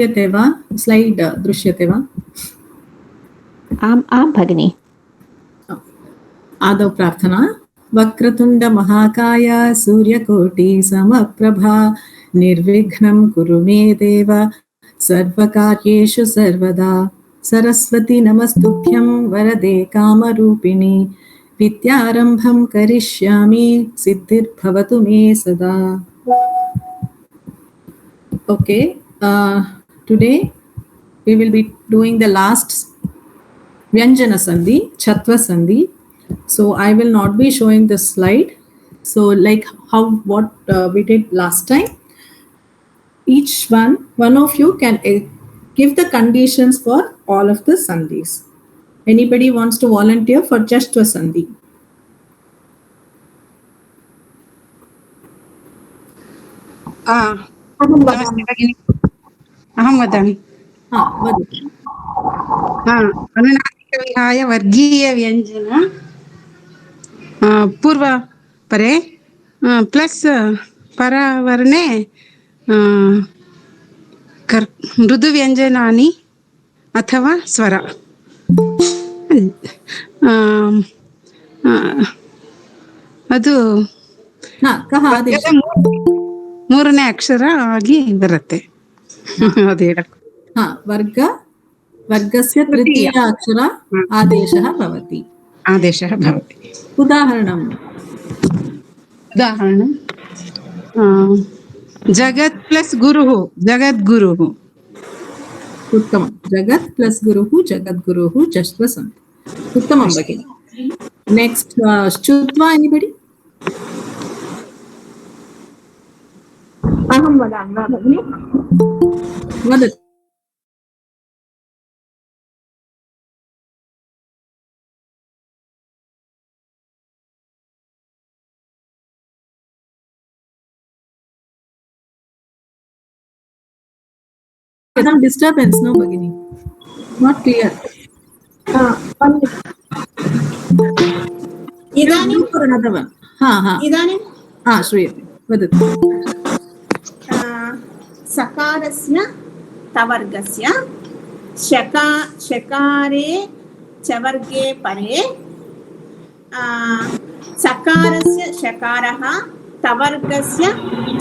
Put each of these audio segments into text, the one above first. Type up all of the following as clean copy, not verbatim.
दृश्यते वा स्लैड् दृश्यते वा? आम् आम् भगिनि। आदौ प्रार्थना। वक्रतुण्ड महाकाय सूर्यकोटि समप्रभा निर्विघ्नं कुरु मे देव सर्वकार्येषु सर्वदा। सरस्वती नमस्तुभ्यं वरदे कामरूपिणि विद्यारम्भं करिष्यामि सिद्धिर्भवतु मे सदा। Okay, today we will be doing the last Vyanjana Sandhi, Chatva Sandhi. So I will not be showing the slide. So like what we did last time, each one of you can give the conditions for all of the Sandhis. Anybody wants to volunteer for just a Sandhi? नमस्ते भगिनि, अहं वदामि। अनुनासिकविहाय वर्गीयव्यञ्जन पूर्वपरे plus परावर्णे मृदुव्यञ्जनानि अथवा स्वर। ಅದು ಮೂರನೇ ಅಕ್ಷರ ಆಗಿ ಬರುತ್ತೆ ಅದು ಹೇಳಕ್ಕೆ वर्गस्य तृतीय अक्षर आदेशः भवति। उदाहरणं जगत् प्लस् गुरुः जगद्गुरुः। उत्तमं। जगत् प्लस् गुरुः जगद्गुरुः जष्ट्व सन्ति। उत्तमं भगिनि। नेक्स्ट श्रुत्वा एनिबडी? अहं वदामि वा भगिनि? वदतु। Some disturbance, no Bhagini? Not clear. इदानीं another one. इदानीं श्रूयते, वदतु। सकारस्य तवर्गस्य शकारे चवर्गे परे सकारस्य शकारः तवर्गस्य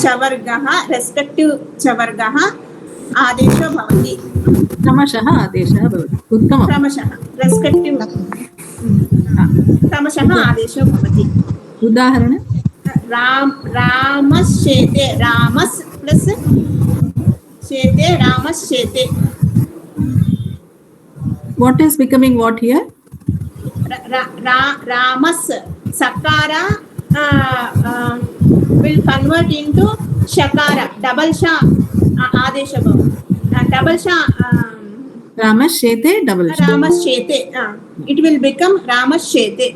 चवर्गः रेस्पेक्टिव् चवर्गः आदेशो भवति। क्रमशः आदेशः भवति। उत्तमं। क्रमशः रेस्पेक्टिव् क्रमशः आदेशो भवति। उदाहरण रामश्चेते रामस् प्लस् शेते रामश्चेते। What is becoming what here? Ramas sakara will convert into shakara, double sha adesha bhav, double sha Ramashete double sha. Ramashete, it will become Ramashete.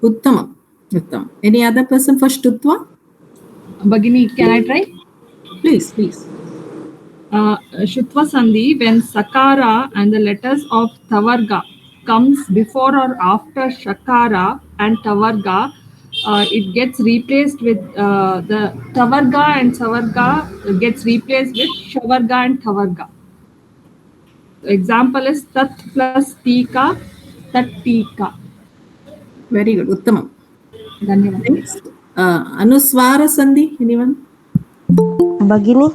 Uttamam. Uttamam. Any other person for Shtutva? Bhagini, can I try? Please. Shtutva Sandhi, when Sakara and the letters of Tavarga comes before or after Shakara and Tavarga, it gets replaced with the Tavarga and Savarga gets replaced with Shavarga and Tavarga. Example is Tat plus Tika, Tat Tika. Very good. Uttamam. Dhanyavad. Next, Anuswara Sandhi. Anyone? भगिनी,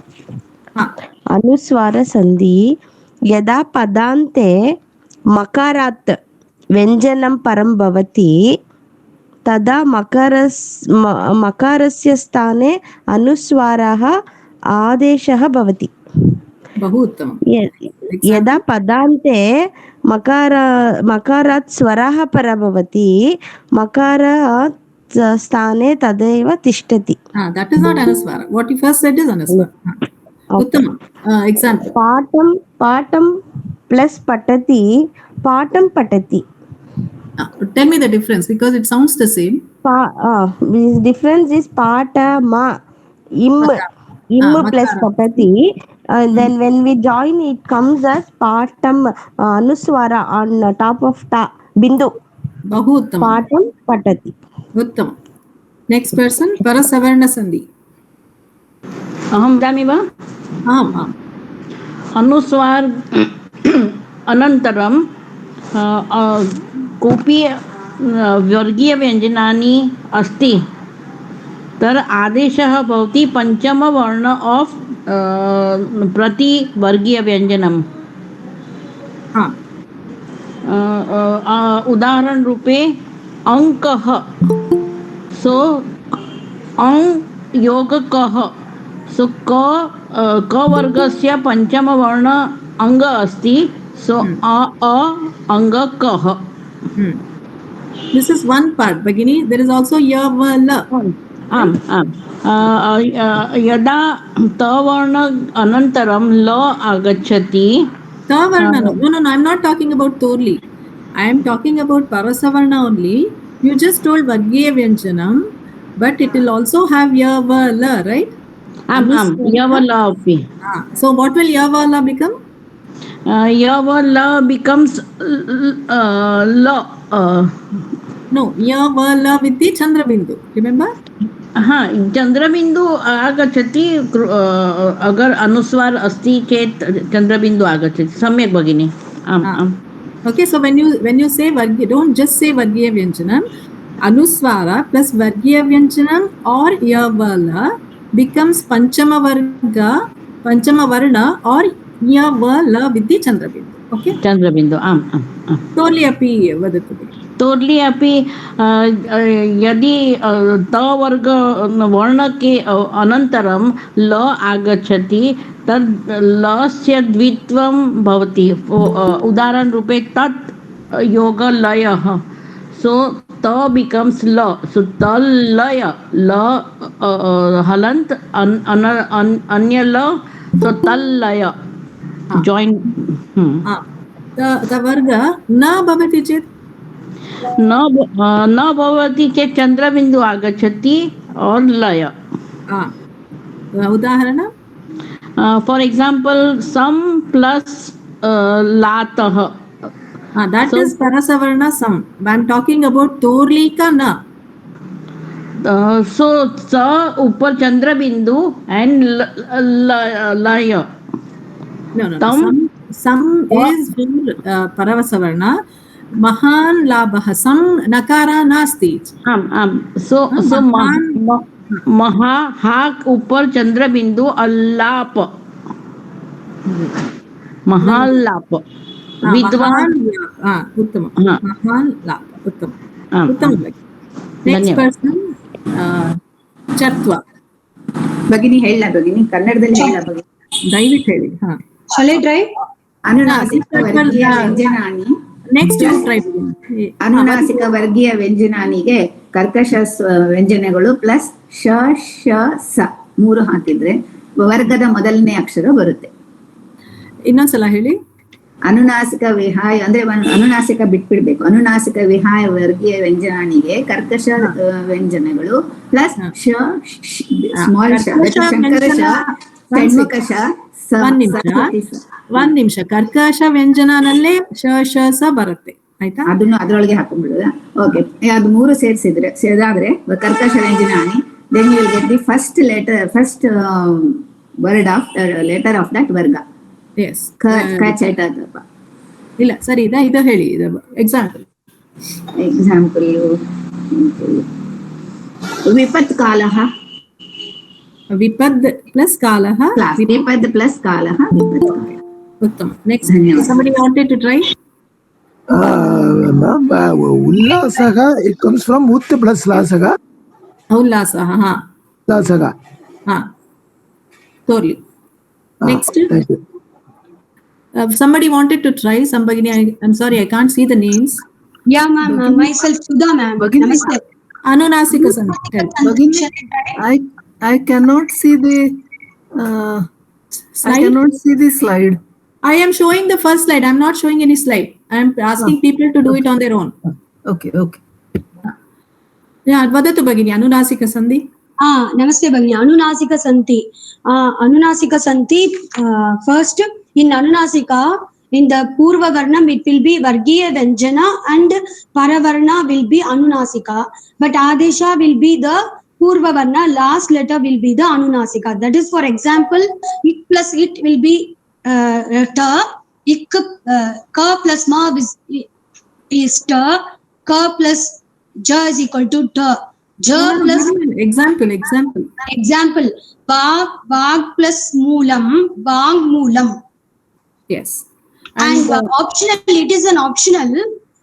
अनुस्वार संधि यदा पदान्ते मकारात् व्यञ्जनं परं भवति तदा मकारस्य स्थाने अनुस्वारः आदेशः भवति। बहु उत्तमं। यदा पदान्ते मकारात् स्वरः परः भवति मकारात् स्थाने तदेव तिष्ठति। That is not Anuswara. What you first said is Anuswara. Uttamam. Example. Patam plus patati, patam patati. Tell me the difference because it sounds the same. The difference is patama, im plus patati. Then when we join it comes as patam anuswara on top of ta bindu. Bahu uttamam. Patam patati. Uttamam. Next person, Parasavarna Sandhi. अहं वदामि वा? आम् आम्। अनुस्वार अनन्तरं कोऽपि वर्गीयव्यञ्जनानि अस्ति तर आदेशः भवति पञ्चमवर्ण आफ् प्रति वर्गीयव्यञ्जनं उदाहरणरूपे अङ्कः सो अङ् योगकः सो क वर्गस्य पञ्चमवर्ण अङ्ग अस्ति सो अ अङ्गकः. This is one part, Bhagini. There is also yavala. आम् आम् यदा तवर्ण अनन्तरं ल आगच्छति. Tavarna, no, I'm not talking about Torli. I am talking about Parasavarna only. You just told Vargiya Vyanjanam, but it will also have yavala, right? Yavala api. So what will yavala become? Yavala becomes la. No, yavala with the Chandrabindu. Remember? हाँ चंद्रबिंदु आगच्छति अगर अनुस्वार अस्ति चेत् चंद्रबिंदु आगच्छति सम्यक् भगिनी. आम् आम्. Okay, so when you say Vargiya, don't just say Vargiya Vyanjanam. Anuswara plus Vargiya Vyanjanam or yavala becomes Panchama Varna or yavala with the Chandrabindu. Okay? Chandrabindu. आम् आम्. Totally happy vadatu. तोर्ली अपि यदि तवर्ग वर्ण के अनन्तरं ल आगच्छति तद् लस्य द्वित्वं भवति. उदाहरणरूपे तत् योगलयः सो त बिकम्स ल सो तल्लय ल हलन्त अन्य ल सो तल्लय join. the varga na bhavati chet न भवति चेत् चन्द्रबिन्दु आगच्छति और लय. उदाहरण फॉर एग्जाम्पल सम प्लस लातः. that is Parasavarna sam. I am talking about Torlika na. So स ऊपर चंद्रबिंदु एंड लय. No. Sam is Parasavarna. Mahan labah sam nakara nasti. So महा हा ऊपर चंद्रबिंदु अल्लाप महालाप विद्वान. उत्तम महालाप उत्तम. Next person Chatva. ಭಗಿನಿ ಹೇಳ ಭಗಿನಿ ಕನ್ನಡದಲ್ಲಿ ಹೇಳ ಭಗಿನಿ ದಯವಿಟ್ಟು ಹೇಳಿ. Shall I try? ಅನುನಾಸಿಕ ವರ್ಗೀಯ ವ್ಯಂಜನಾನಿ. Next you try. ಅನುನಾಸಿಕ ವರ್ಗೀಯ ವ್ಯಂಜನಾನಿಗೆ ಕರ್ಕಶ ವ್ಯಂಜನಗಳು ಪ್ಲಸ್ ಶ ಶ ಸ ಮೂರು ಹಾಕಿದ್ರೆ ವರ್ಗದ ಮೊದಲನೇ ಅಕ್ಷರ ಬರುತ್ತೆ. ಇನ್ನೊಂದ್ಸಲ ಹೇಳಿ. ಅನುನಾಸಿಕ ವಿಹಾಯ ಅಂದ್ರೆ ಅನುನಾಸಿಕ ಬಿಟ್ಬಿಡ್ಬೇಕು. ಅನುನಾಸಿಕ ವಿಹಾಯ ವರ್ಗೀಯ ವ್ಯಂಜನಾನಿಗೆ ಕರ್ಕಶ ವ್ಯಂಜನಗಳು ಪ್ಲಸ್ ಶ ಸ್ಮಾಲ್ ಶ ಶಂಕರ ಶ ಷಣ್ಮುಖ ಶ. ಒಂದ್ ನಿಮಿಷ ಕರ್ಕಶ ವ್ಯಂಜನನಲ್ಲೇ ಶ ಶ ಸ ಬರುತ್ತೆ ಆಯ್ತಾ. ಅದನ್ನು ಅದ್ರೊಳಗೆ ಹಾಕೊಂಡ್ಬಿಡುದ. ಓಕೆ, ಅದು ಮೂರು ಸೇರಿದಾದ್ರೆ ಕರ್ಕಶ ವ್ಯಂಜನಾನಿ. Then you will get the first word of letter of that ವರ್ಗ. ಎಸ್ ಇಲ್ಲ ಸರಿ ಇದು ಹೇಳಿ ಎಕ್ಸಾಂಪಲ್. ವಿಪತ್ ಕಾಲಃ. ವಿಪದ್ ಪ್ಲಸ್ ಕಾಲಃ. ವಿಪದ್ ಪ್ಲಸ್ ಕಾಲಃ ವಿಪತ್ ಕಾಲಃ. ಉತ್ತಮ. Next somebody wanted to try. ಉಲ್ಲಾಸಃ it comes from ut plus lasah. ಉಲ್ಲಾಸಃ lasah. totally. Next. Somebody wanted to try. Somebody, I'm sorry, I can't see the names. Yeah, ma'am. Myself, Sudha, ma'am. Namaste. Anunasika Sandhi. I cannot see the slide. I cannot see the slide. I am showing the first slide. I'm not showing any slide. I am asking people to do it on their own. Okay. Yeah, vadatu Bhagini. Anunasika Sandhi. Namaste, Bhagini. Anunasika Sandhi. Anunasika Sandhi. First, in Anunasika, in the Purva Varnam, it will be Vargiya Vyanjana and Paravarna will be Anunasika. But Adesha will be the Purva Varna. Last letter will be the Anunasika. That is, for example, it plus it will be ta, ik, ka plus ma is ta, ka plus ja is equal to ta. Ja plus example. example, bag plus moolam, bang moolam. Yes. And optional, it is an optional.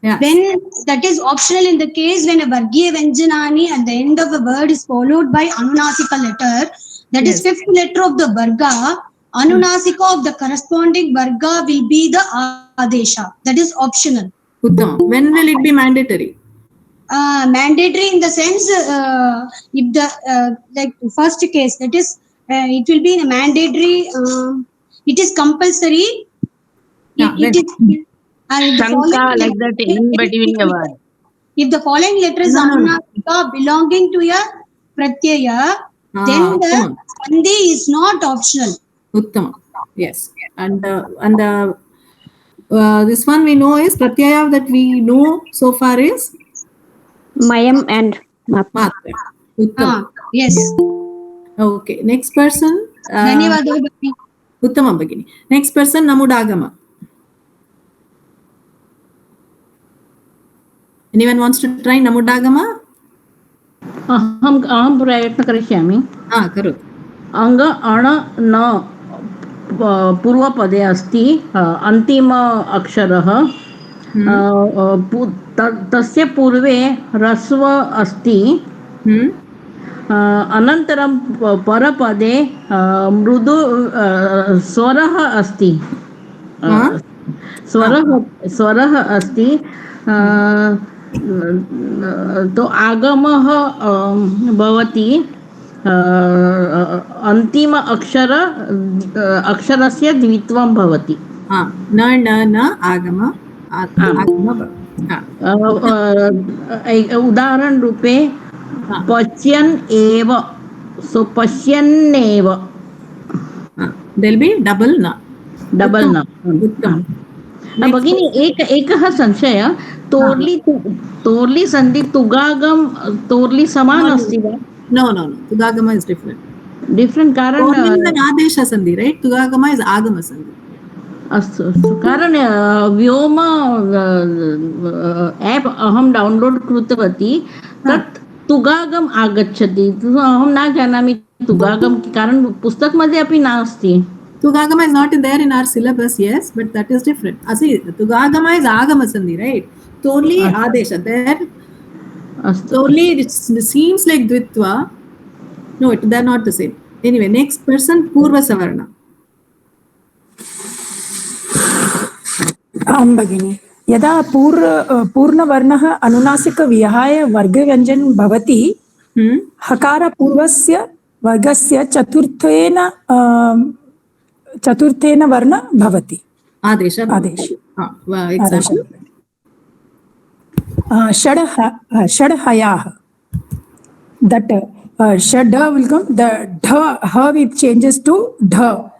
Yes. When that is optional in the case when a Vargiya Vyanjanani at the end of a word is followed by Anunasika letter, that is fifth letter of the Varga, Anunasika of the corresponding Varga will be the Adesha. That is optional. Uttam. When will it be mandatory? Mandatory in the sense, if the like first case, that is it will be in a mandatory, it is compulsory. It is Shanka like that in between a word. If the following letter is Anunasika belonging to a Pratyaya, then the Sandhi is not optional. Uttama. Yes. And this one we know is Pratyaya that we know so far is Mayam and Matra. Uttama. Yes. Okay. Next person. Dhanyavadalu Bhagini. Uttama Bhagini. Next person Namudagama. Anyone wants to try Namudagama? अहं प्रयत्नं करिष्यामि. करोतु. अङ्ग अण न पूर्वपदे अस्ति अन्तिम अक्षरः. तस्य पूर्वे ह्रस्व अस्ति. अनन्तरं परपदे मृदु स्वरः अस्ति. स्वरः अस्ति. तो आगमः भवति अन्तिम अक्षरस्य द्वित्वं भवति. न आगम उदाहरण रूपे पश्यन् एव. सो पश्यन्नेव. देल् बि डबल् न. भगिनी एकः संशय. तोर्लि सन्धि तुगागम तोर्लि समान अस्ति वा? No. Tugagama is different. कारण आदेश सन्धि, right? Tugagama is agama सन्धि. अस्तु. कारण व्योम एप् अहं डौन्लोड् कृतवती. तत् तुगागम आगच्छति. अहं न जानामि तुगागम, कारण पुस्तक मध्ये अपि नास्ति. Tugagama is not there in our syllabus, yes, but that is different. See, Tugagama is agama sandhi, right? Totally adesha. There, totally it seems like dvitva. No, they're not the same. Anyway, next person, Purva Savarna. आं भगिनि. यदा पूर्णवर्णः अनुनासिकविहाय वर्गव्यञ्जनं भवति, हकारपूर्वस्य वर्गस्य चतुर्थेन वर्ण भवति. आदेश. षड्हयाः. That shad will come. The dha it changes to dha.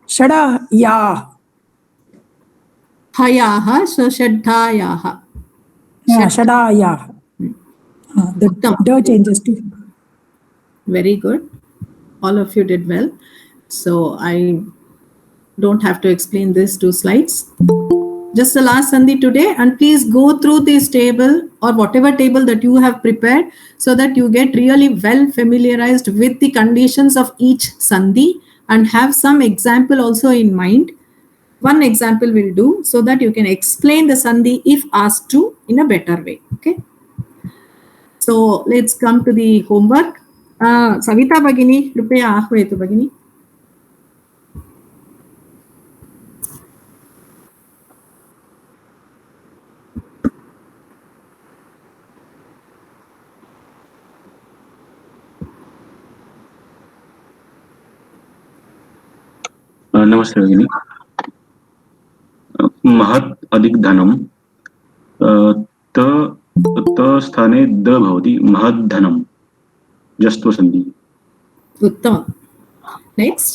Shadayah. Hayah, so shadhayah. Shadayah. The dha changes to. Very good. All of you did well. So I don't have to explain these 2 slides. Just the last sandhi today, and please go through this table or whatever table that you have prepared so that you get really well familiarized with the conditions of each sandhi and have some example also in mind. One example will do so that you can explain the sandhi if asked to in a better way. Okay. So let's come to the homework. Savita Bhagini, Rupaya Ahvetu Bhagini. नमस्ते भगिनी. महत् अधिक धनम त स्थाने the भवति. महत् धनम जस्त्व सन्धि. उत्तम. Next.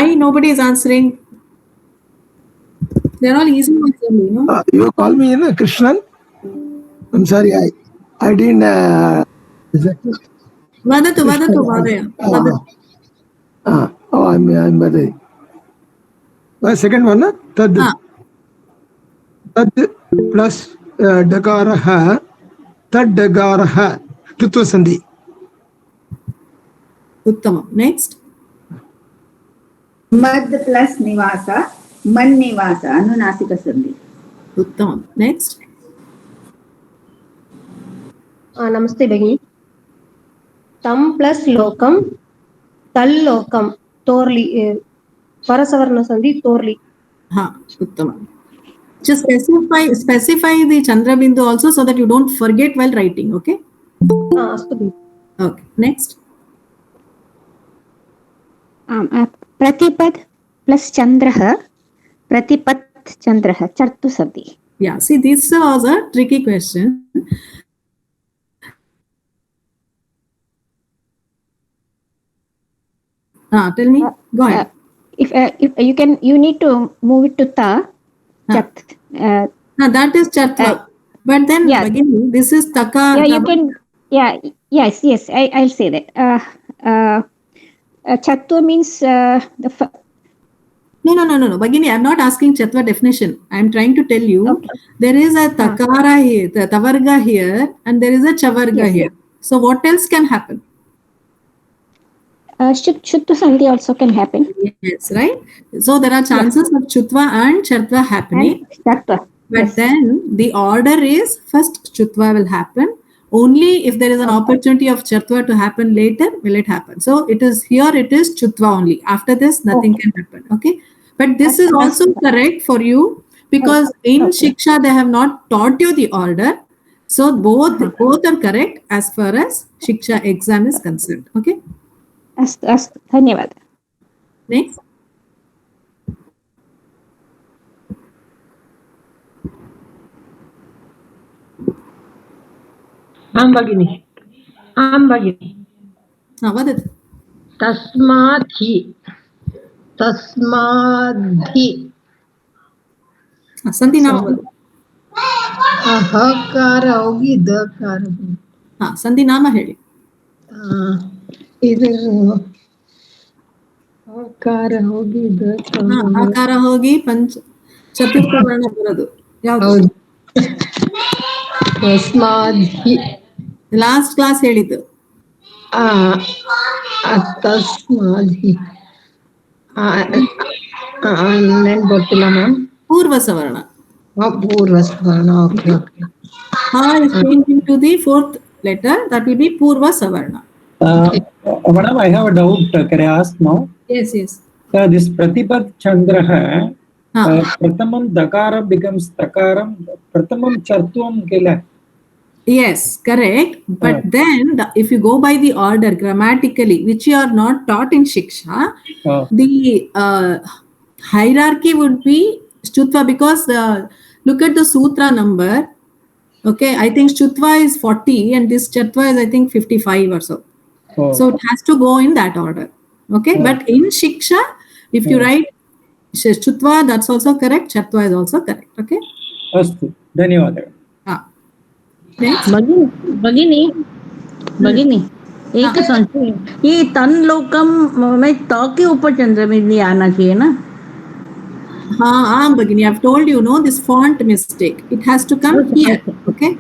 Why nobody is answering? They're all easy ones only, no? You call me Krishnan? I'm sorry, I didn't. Vadatu, Vadaya. I'm Badai. Second one, Tad. Tad plus Dakaraha, Tad Dagaraha, Tutva Sandhi. Uttama. Next. Mad plus Nivasa, Man Nivasa, Anunasika Sandhi. Uttama. Next. Namaste Bhagini. Tam plus Lokam, Tal Lokam, Torli, Parasavarna Sandhi, Torli. Uttama. Just specify the Chandra Bindu also so that you don't forget while writing, okay? Okay, next. Pratipad plus Chandraha, Pratipat Chandraha, Chartu Sandhi. Yeah, see, this was a tricky question. Tell me. Go ahead. If you need to move it to ta. Chat. That is Chatva. But then Bhagini, this is Taka. Yeah, you can. Yeah. Yes. I'll say that. Chatva means the. No. Bhagini, I'm not asking Chatva definition. I'm trying to tell you there is a Takara here, the Tavarga here, and there is a Chavarga here. So what else can happen? Chutva Sandhi also can happen. Yes, right? So there are chances of Chutva and Chatva happening. But then the order is first Chutva will happen. Only if there is an opportunity of Chatva to happen later will it happen. So it is Chutva only. After this, nothing can happen. Okay. But this is also correct for you because in Shiksha they have not taught you the order. So both are correct as far as Shiksha exam is concerned. Okay. Dhanyavad. Next. Bhagini. What? Tasmadhi. Tasmadhi. Sandhi nama. Hakara hogi dakara. Sandhi nama heli. Either Hakara hogi dakara. Hakara hogi panch chaturtha varna baradu. Yavadu? Tasmadhi. Last class ಹೇಳಿದ್ದು. Tasmadhi. Then ಗೊತ್ತಿಲ್ಲ ma'am. Purva Savarna. Purva Savarna. Okay. Ha is changing to the fourth letter. That will be Purva Savarna. Madam, I have a doubt. Can I ask now? Yes. This Pratipat Chandraha, Pratamam Dakaram becomes Takaram, Pratamam Chartvam Kela. Yes, correct. But then, if you go by the order grammatically, which you are not taught in Shiksha, the hierarchy would be Chutva because look at the sutra number. Okay, I think Chutva is 40 and this Chatva is I think 55 or so. So it has to go in that order. Okay, but in Shiksha, if you write Chutva, that's also correct. Chatva is also correct. Okay. Astu. Dhanyawad. भगिनी एक संशय ये तन लोकम में त के ऊपर चंद्रबिंदी आना चाहिए ना Bhagini, I've told you, no, this font mistake. It has to come here. Okay.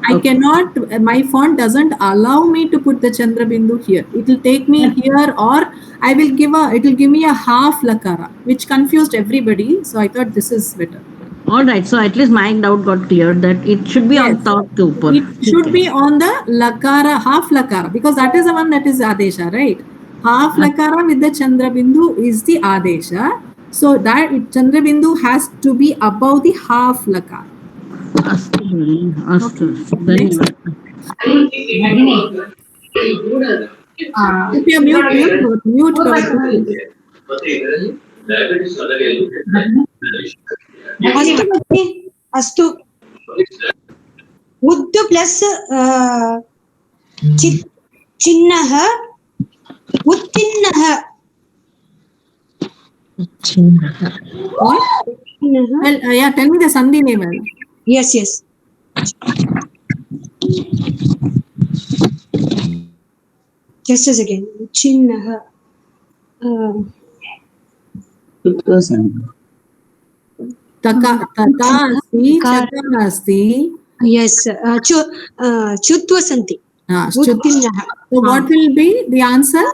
I cannot, my font doesn't allow me to put the Chandra Bindu here. It will take me here or it will give me a half lakara, which confused everybody. So I thought this is better. All right, so at least my doubt got cleared that it should be on top ke upar. It should be on the lakara, half lakara, because that is the one that is adesha, right? Half lakara with the Chandra Bindu is the adesha. So that Chandra Bindu has to be above the half lakara. Astu. Mute. अस्तु उद् plus चिन्नः उत्तिन्नः What? Well, yeah, tell me the Sandhi name. Yes, yes. Just a second. Chinnaha. Tata asti, chaka asti. Yes. Chutva Santi. Utchinnaha. So what will be the answer?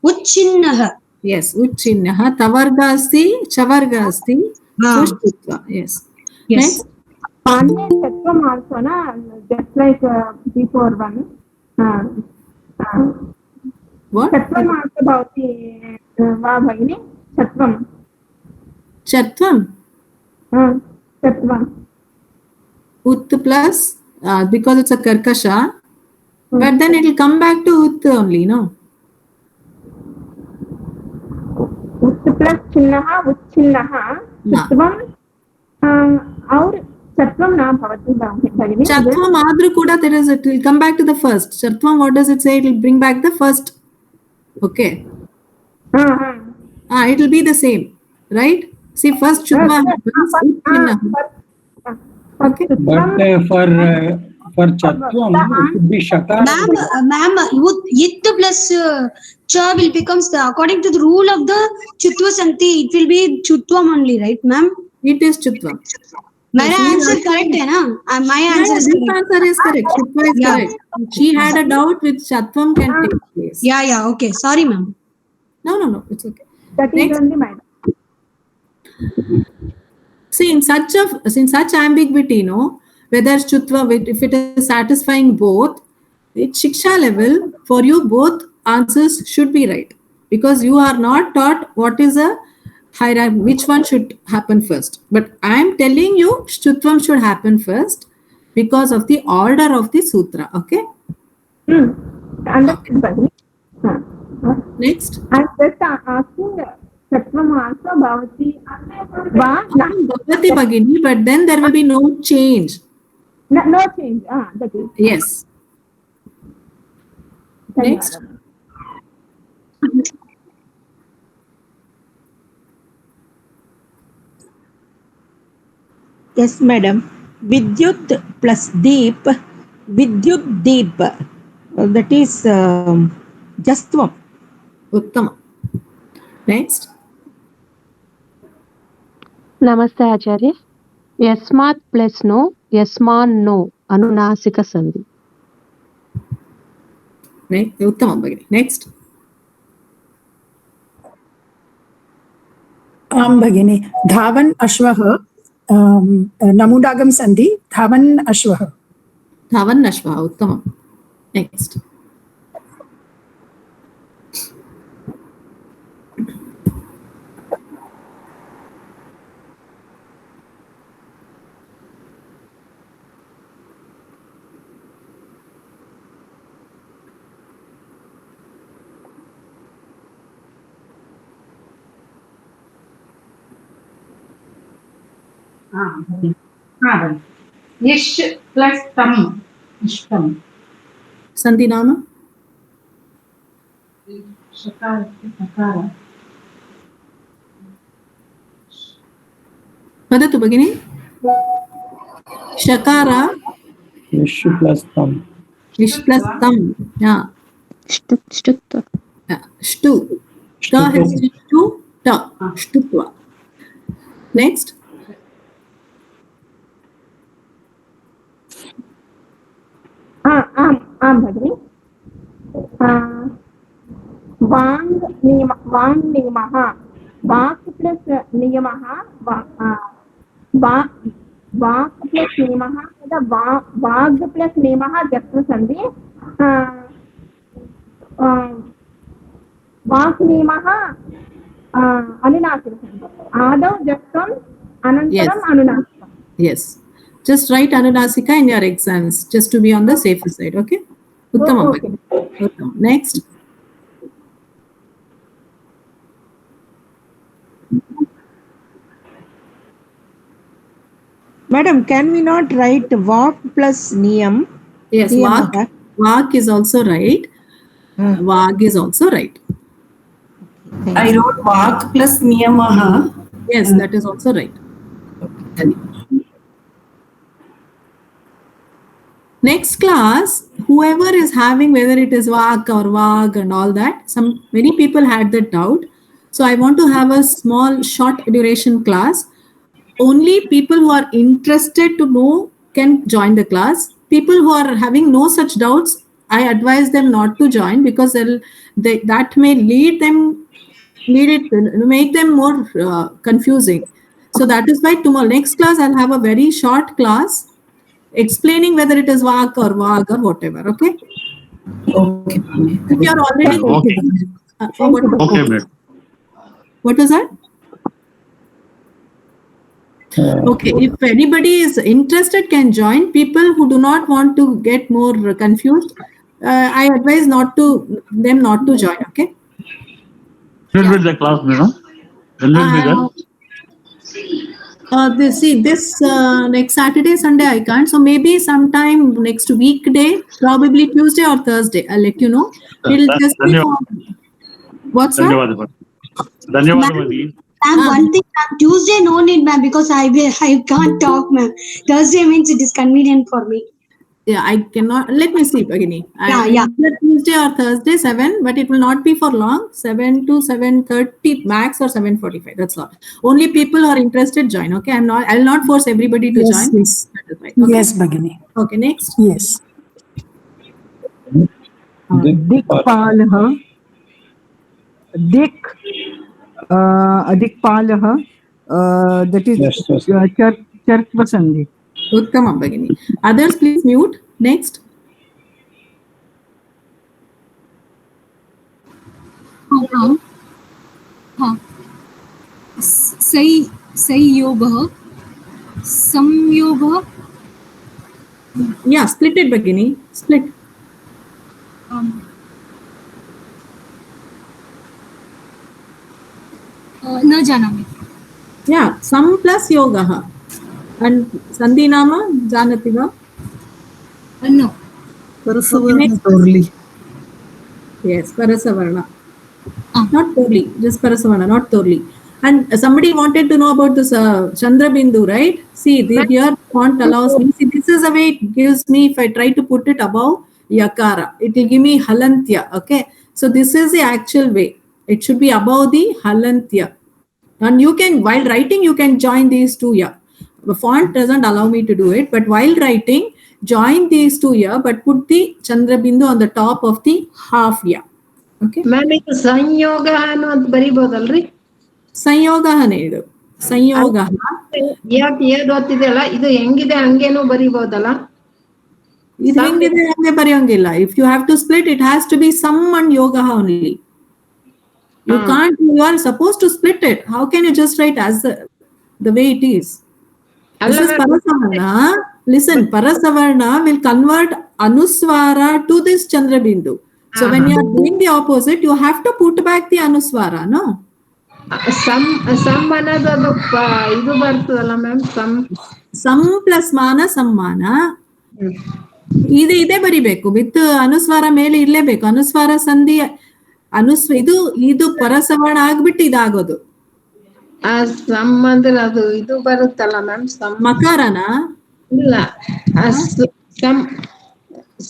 Utchinnaha. Yes, Utchinnaha. Tavarga asti, chavarga asti. So Shutva. Yes. Next. Panya Chatvam also, na, just like before one. What? Chatvam also bhavati va bhagini. Chatvam. Chatvam. Chatvam. Ut plus, because it's a karkasha, but then it will come back to ut only, no? Ut plus chinnaha, utchinnaha. Chatvam. और Chatvam na bhavati bhagini. Chatvam adru kuda there is, it will come back to the first. Chatvam, what does it say? It will bring back the first. Okay. It will be the same, right? See, first Chutva happens, Utchinnaha. Okay. But for Chatvam, it should be Shakara. Ma'am, It plus Cha will becomes according to the rule of the Chutva Santi, it will be Chutvam only, right, ma'am? It is Chutvam. My answer correct, na? My answer is correct. This answer is correct. Chutva is correct. She had a doubt which Chatvam can take place. Yeah, okay. Sorry, ma'am. No, it's okay. That is only madam. See, in such ambiguity, no, whether Chutva, if it is satisfying both, at Shiksha level, for you, both answers should be right. Because you are not taught what is a hierarchy, which one should happen first. But I am telling you, Chutvam should happen first because of the order of the sutra. Okay? Understood. Next. I'm just asking Chatvam also bhavati Bhavati Bhagini, but then there will be no change. No change. That is. Yes. Next. Yes, madam. Vidyut plus deep, Vidyut deep. That is Justvam. Uttama. Next. Namaste Acharya. Yasmat plus no, Yasman no, Anunasika Sandhi. Uttama Bhagini. Next. Bhagini. Dhavan Ashwaha. Namudagam Sandhi. Dhavan Ashwaha. Dhavan Ashwaha. Uttama. Next. Ish plus tam. Ishtam. Sandhi Nama. Shakara. Vadatu Bhagini. Shakara. Ish plus tam. Ish plus tam. Yeah. Shtutva. Yeah. Shtu. Ta has changed to ta. Shtutva. Next. Bhagini. Vang niyamaha. Vak plus niyamaha. Vak plus niyamaha. Vag plus niyamaha. Jatra Sandhi. Vak niyamaha. Anunasika Sandhi. Adav Jatvam. Anantaram Anunasika. Yes. Just write Anunasika in your exams, just to be on the safer side. Okay? Uttama. Okay. Uttama. Next. Madam, can we not write Vak plus Niyam? Yes, Vak is also right. Vag is also right. I wrote Vak plus Niyamaha. Yes, that is also right. Next class, whoever is having, whether it is Vak or Vag and all that, many people had that doubt. So I want to have a small, short duration class. Only people who are interested to know can join the class. People who are having no such doubts, I advise them not to join because that may make them more confusing. So that is why tomorrow, next class, I'll have a very short class explaining whether it is Vak or Vag or whatever. Okay. Okay. If you are already what was that? Okay, if anybody is interested can join. People who do not want to get more confused, I advise them not to join. Okay. When will be the class, madam? When will be there? This next Saturday, Sunday I can't. So maybe sometime next weekday, probably Tuesday or Thursday. I'll let you know. It'll just be for what's that? Ma'am, one thing, Tuesday no need, ma'am, because I can't talk, ma'am. Thursday means it is convenient for me. Yeah, I cannot. Let me see, Bhagini. Yeah. Tuesday or Thursday, 7, but it will not be for long. 7 to 7:30 max or 7:45. That's all. Only people who are interested join. Okay, I'll not force everybody to join. Yes. That is right. Okay? Yes, Bhagini. Okay, next. Yes. Dikpalah. Adikpalah. That is Chatva Sandhi. Uttama, Bhagini. Others, please mute. Next. संयोगः संयोगः Yeah, split it, Bhagini. Split. न जानामि. Yeah, sam plus yogaha. And Sandhi nama janati va? No. Parasavarna Torli. Yes, Parasavarna. Not Torli, just Parasavarna, not Torli. And somebody wanted to know about this Chandra Bindu, right? See, here font allows me. See, this is the way it gives me. If I try to put it above Yakara, it will give me Halantya. Okay, so this is the actual way. It should be above the Halantya. And you can, while writing, you can join these two here. The font doesn't allow me to do it, but while writing, join these two here, but put the Chandra Bindu on the top of the half here. Okay. Ma'am, ಇದು ಸಂಯೋಗ ಅನ್ನೋದು ಬರಿಬೋದಲ್ರಿ? ಸಂಯೋಗನೇ ಇದು. ಸಂಯೋಗ. ಯಾಕೆ ಏದ್ ಓದ್ತಿದೆಯಲ್ಲ ಇದು ಹೆಂಗಿದೆ ಹಂಗೇನು ಬರಿಬೋದಲ್ಲ? ಇದು ಹೆಂಗಿದೆ ಹಂಗೆ ಬರೆಯೋಂಗಿಲ್ಲ. If you have to split, it has to be some and yoga only. You can't, you are supposed to split it. How can you just write as the way it is? This is Parasavarna. Listen, Parasavarna will convert Anuswara to this Chandra Bindu. So when you are doing the opposite, you have to put back the Anuswara, no? Sam ಅನ್ನೋದು ಅದು ಇದು ಬರ್ತದಲ್ಲ ma'am some plus ಮಾನ ಸಮ್ಮಾನ ಇದೇ ಬರಿಬೇಕು. With ಅನುಸ್ವಾರ ಮೇಲೆ ಇರ್ಲೇಬೇಕು. ಅನುಸ್ವಾರ ಸಂಧಿ ಇದು ಪರಸವರ್ಣ ಆಗ್ಬಿಟ್ಟು ಇದಾಗೋದು. ಸಮ್ ಅಂದ್ರೆ ಅದು ಇದು ಬರುತ್ತಲ್ಲ ಮ್ಯಾಮ್ ಮಕಾರನ ಇಲ್ಲ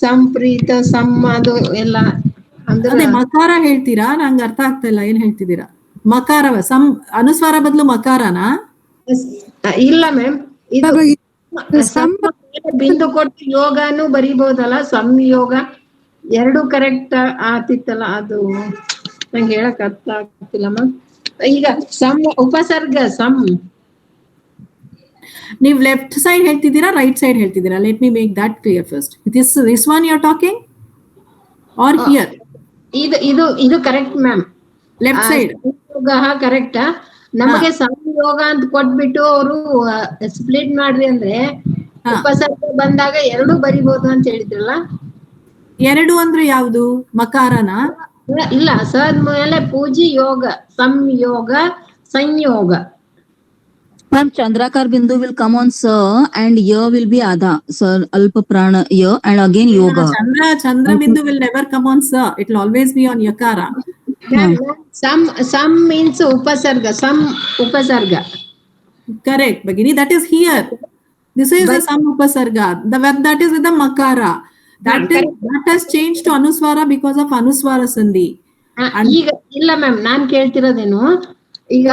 ಸಂಪ್ರೀತ ಸಮ್ ಅದು ಎಲ್ಲ ಅದೇ ಮಕಾರ ಹೇಳ್ತೀರಾ? ನಂಗೆ ಅರ್ಥ ಆಗ್ತಾ ಇಲ್ಲ ಏನ್ ಹೇಳ್ತಿದ್ದೀರಾ. ಮಕಾರವ ಅನುಸ್ವಾರ ಬದಲು ಮಕಾರನ? ಇಲ್ಲ ಮ್ಯಾಮ್ ಇದು ಬಿಂದು ಕೊಟ್ಟು ಯೋಗನು ಬರಿಬಹುದಲ್ಲ. ಸಂಯೋಗ ಎರಡು ಕರೆಕ್ಟ್ ಆತಿತ್ತಲ್ಲ ಅದು ನಂಗೆ ಹೇಳಕ್ ಅರ್ಥ ಆಗ್ತಿಲ್ಲ ಮ್ಯಾಮ್. ಈಗ ಉಪಸರ್ಗ ನೀವು ಲೆಫ್ಟ್ ಸೈಡ್ ಹೇಳ್ತಿದ್ದೀರಾ ರೈಟ್ ಸೈಡ್ ಹೇಳ್ತಿದ್ದೀರಾ? Let me make that clear first. This one you are talking or here? ಇದು correct ma'am. Left side correct. ನಮಗೆ ಸಂಯೋಗ ಅಂತ ಕೊಟ್ಬಿಟ್ಟು ಅವರು ಸ್ಪ್ಲಿಟ್ ಮಾಡ್ರಿ ಅಂದ್ರೆ ಉಪಸರ್ಗ ಬಂದಾಗ ಎರಡು ಬರಿಬಹುದು ಅಂತ ಹೇಳಿದ್ರಲ್ಲ. ಎರಡು ಅಂದ್ರೆ ಯಾವುದು? ಮಕಾರನ? ಇಲ್ಲ ಸರ್, ಮೇಲೆ ಪೂಜಿ ಯೋಗ ಸಂಯೋಗ ಸಂಯೋಗ. Ma'am, Chandrakar Bindu will come on Sa and Ya will be Adha. Sir, Alpa Prana Ya and again Yoga. Chandra Bindu will never come on Sa. It will always be on Yakara. Some means upasarga. Some upasarga. Correct, Bhagini. That is here. This is the Sam Upasarga. That is with the Makara. That has changed to Anuswara because of Anuswara Sandhi. ಈಗ ಇಲ್ಲ ma'am ನಾನ್ ಕೇಳ್ತಿರೋದೇನು ಈಗ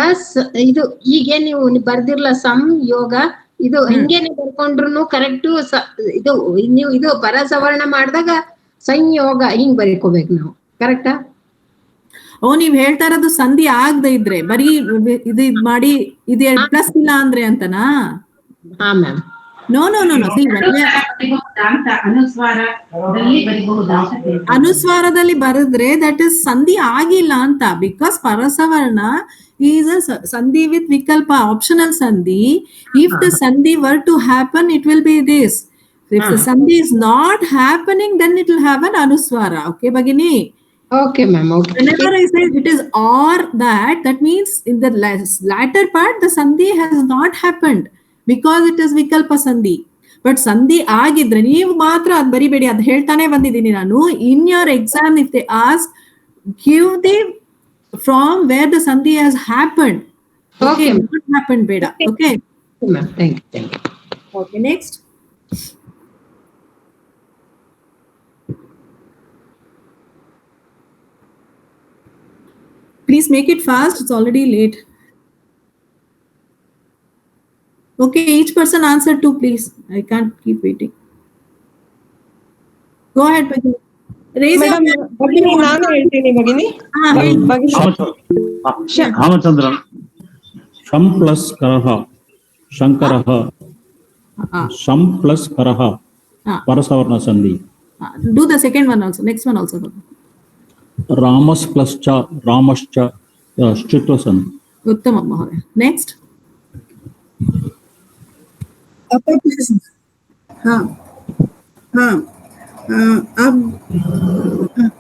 ಇದು ಈಗ ನೀವು ಬರ್ದಿರ್ಲ some ಯೋಗ ಇದು ಹಿಂಗೇನೆ ಬರ್ಕೊಂಡ್ರು correct ಇದು ನೀವು ಇದು ಪರಸವರ್ಣ ಮಾಡಿದಾಗ ಸಂಯೋಗ ಹಿಂಗ್ ಬರೀಕೋಬೇಕು ನಾವು ಕರೆಕ್ಟಾ? ಓ ನೀವ್ ಹೇಳ್ತಾ ಇರೋದು ಸಂಧಿ ಆಗದೆ ಇದ್ರೆ ಬರೀ ಇದು ಮಾಡಿ ಇದು ಪ್ಲಸ್ ಇಲ್ಲ ಅಂದ್ರೆ ಅಂತನಾ? ಹಾ ma'am. No no no no ಅನುಸ್ವಾರದಲ್ಲಿ ಬರೆದ್ರೆ ದಟ್ ಇಸ್ ಸಂಧಿ ಆಗಿಲ್ಲ ಅಂತ. ಬಿಕಾಸ್ ಪರಸವರ್ಣ is a sandhi with vikalpa, optional sandhi. If the sandhi were to happen, it will be this. If the sandhi is not happening, then it will have an anuswara. Okay, Bhagini? Okay, ma'am. Okay. Whenever I say it is or that means in the latter part, the sandhi has not happened because it is vikalpa sandhi. But sandhi ಆಗಿದ್ರೆ ನೀವು ಮಾತ್ರ ಅದು ಬರಿಬೇಡಿ, ಅದು ಹೇಳ್ತಾನೆ ಬಂದಿದ್ದೀನಿ ನಾನು. In your exam, if they ask, give the from where the sandhi has happened. Okay, not happened, beda. Okay. Ma'am, thank you. Okay, next. Please make it fast. It's already late. Okay, each person answer two, please. I can't keep waiting. Go ahead, Bhagini. Raise your hand. ಭಗಿನಿ ನಾನು ಹೇಳ್ತೀನಿ ಭಗಿನಿ. Ramachandra ಶಂ plus ಕರಹ ಶಂಕರಃ ಶಂ plus ಕರಹ ಪರಸವರ್ಣ ಸಂಧಿ. Do the second one also. Next one also. Rama's plus ಚ ರಾಮಶ್ಚ ಶ್ಚಿತ್ವ ಸಂಧಿ. ಉತ್ತಮ ಮಹೋದಯ. Next. Up plus हाँ हाँ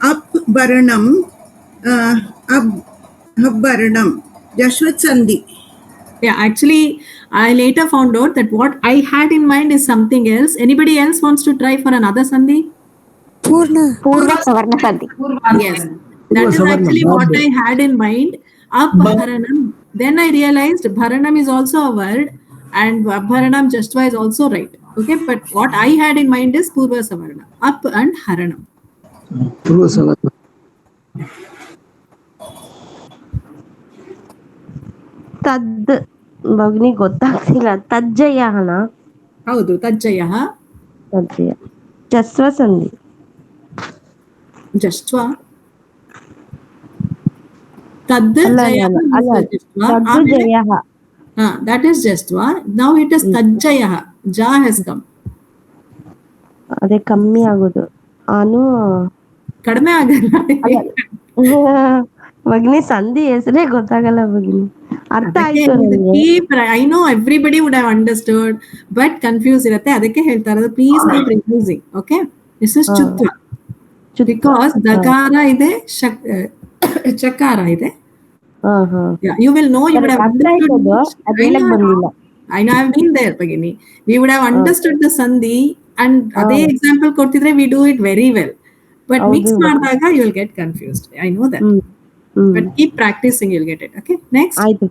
अब वर्णम अब वर्णम जश्वत संधि. Yeah, actually, I later found out that what I had in mind is something else. Anybody else wants to try for another sandhi? Purva Savarna Sandhi. Yes, that is actually what I had in mind. Up Bharanam. Then I realized Bharanam is also a word and Bharanam Jashtva is also right. Okay, but what I had in mind is Purva Savarna. Up and Haranam. Purva Savarna. ತದ್ ಭಗ್ನಿ ಗೊತ್ತಾಗ್ತಿಲ್ಲ. ತಜ್ಜಯನ ಹೌದು, ತಜ್ಜಯ ತಜ್ಜಯ ಜಸ್ವ ಸಂಧಿ. ಜಸ್ವ ತದ್ ಜಯ that is Jastva. Now it is Tajjaya. Ja has come. ಅದೇ ಕಮ್ಮಿ ಆಗೋದು. ಅನು ಕಡಿಮೆ ಆಗಲ್ಲ ಭಗಿನಿ. ಸಂಧಿ ಹೆಸರೇ ಗೊತ್ತಾಗಲ್ಲ ಭಗಿನಿ. ಅರ್ಥ ಆಯ್ತು. I know everybody would have understood, but confused ಇರತ್ತೆ. ಅದಕ್ಕೆ ಹೇಳ್ತಾ ಇರೋದು, please keep revising. Okay, this is Chatva because Dakara ಇದೆ, Chakara ಇದೆ. Yeah, you will know. You would have understood. I know. I've been there, Bhagini. We would have understood the sandhi, and other example ಕೊಡ್ತಿದ್ರೆ we do it very well. But mix ಮಾಡಿದಾಗ you will get confused. I know that. But keep practicing, you'll get it. Okay, next. ಆಯ್ತು.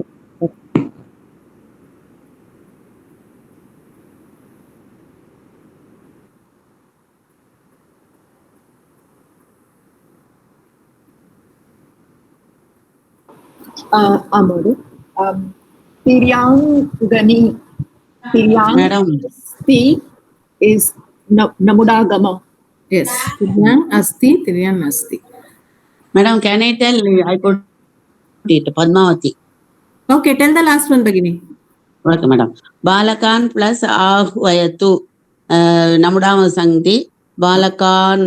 Amadu, Tiryangani, Tiryangasti is Namudagama. Yes, Tiryang Asti, Tiryang Asti. Madam, can I tell? I put it, Padmavati. Okay, tell the last one, Bhagini. Okay, madam. Balakan plus Ahvayatu, Namudama Sangti, Balakan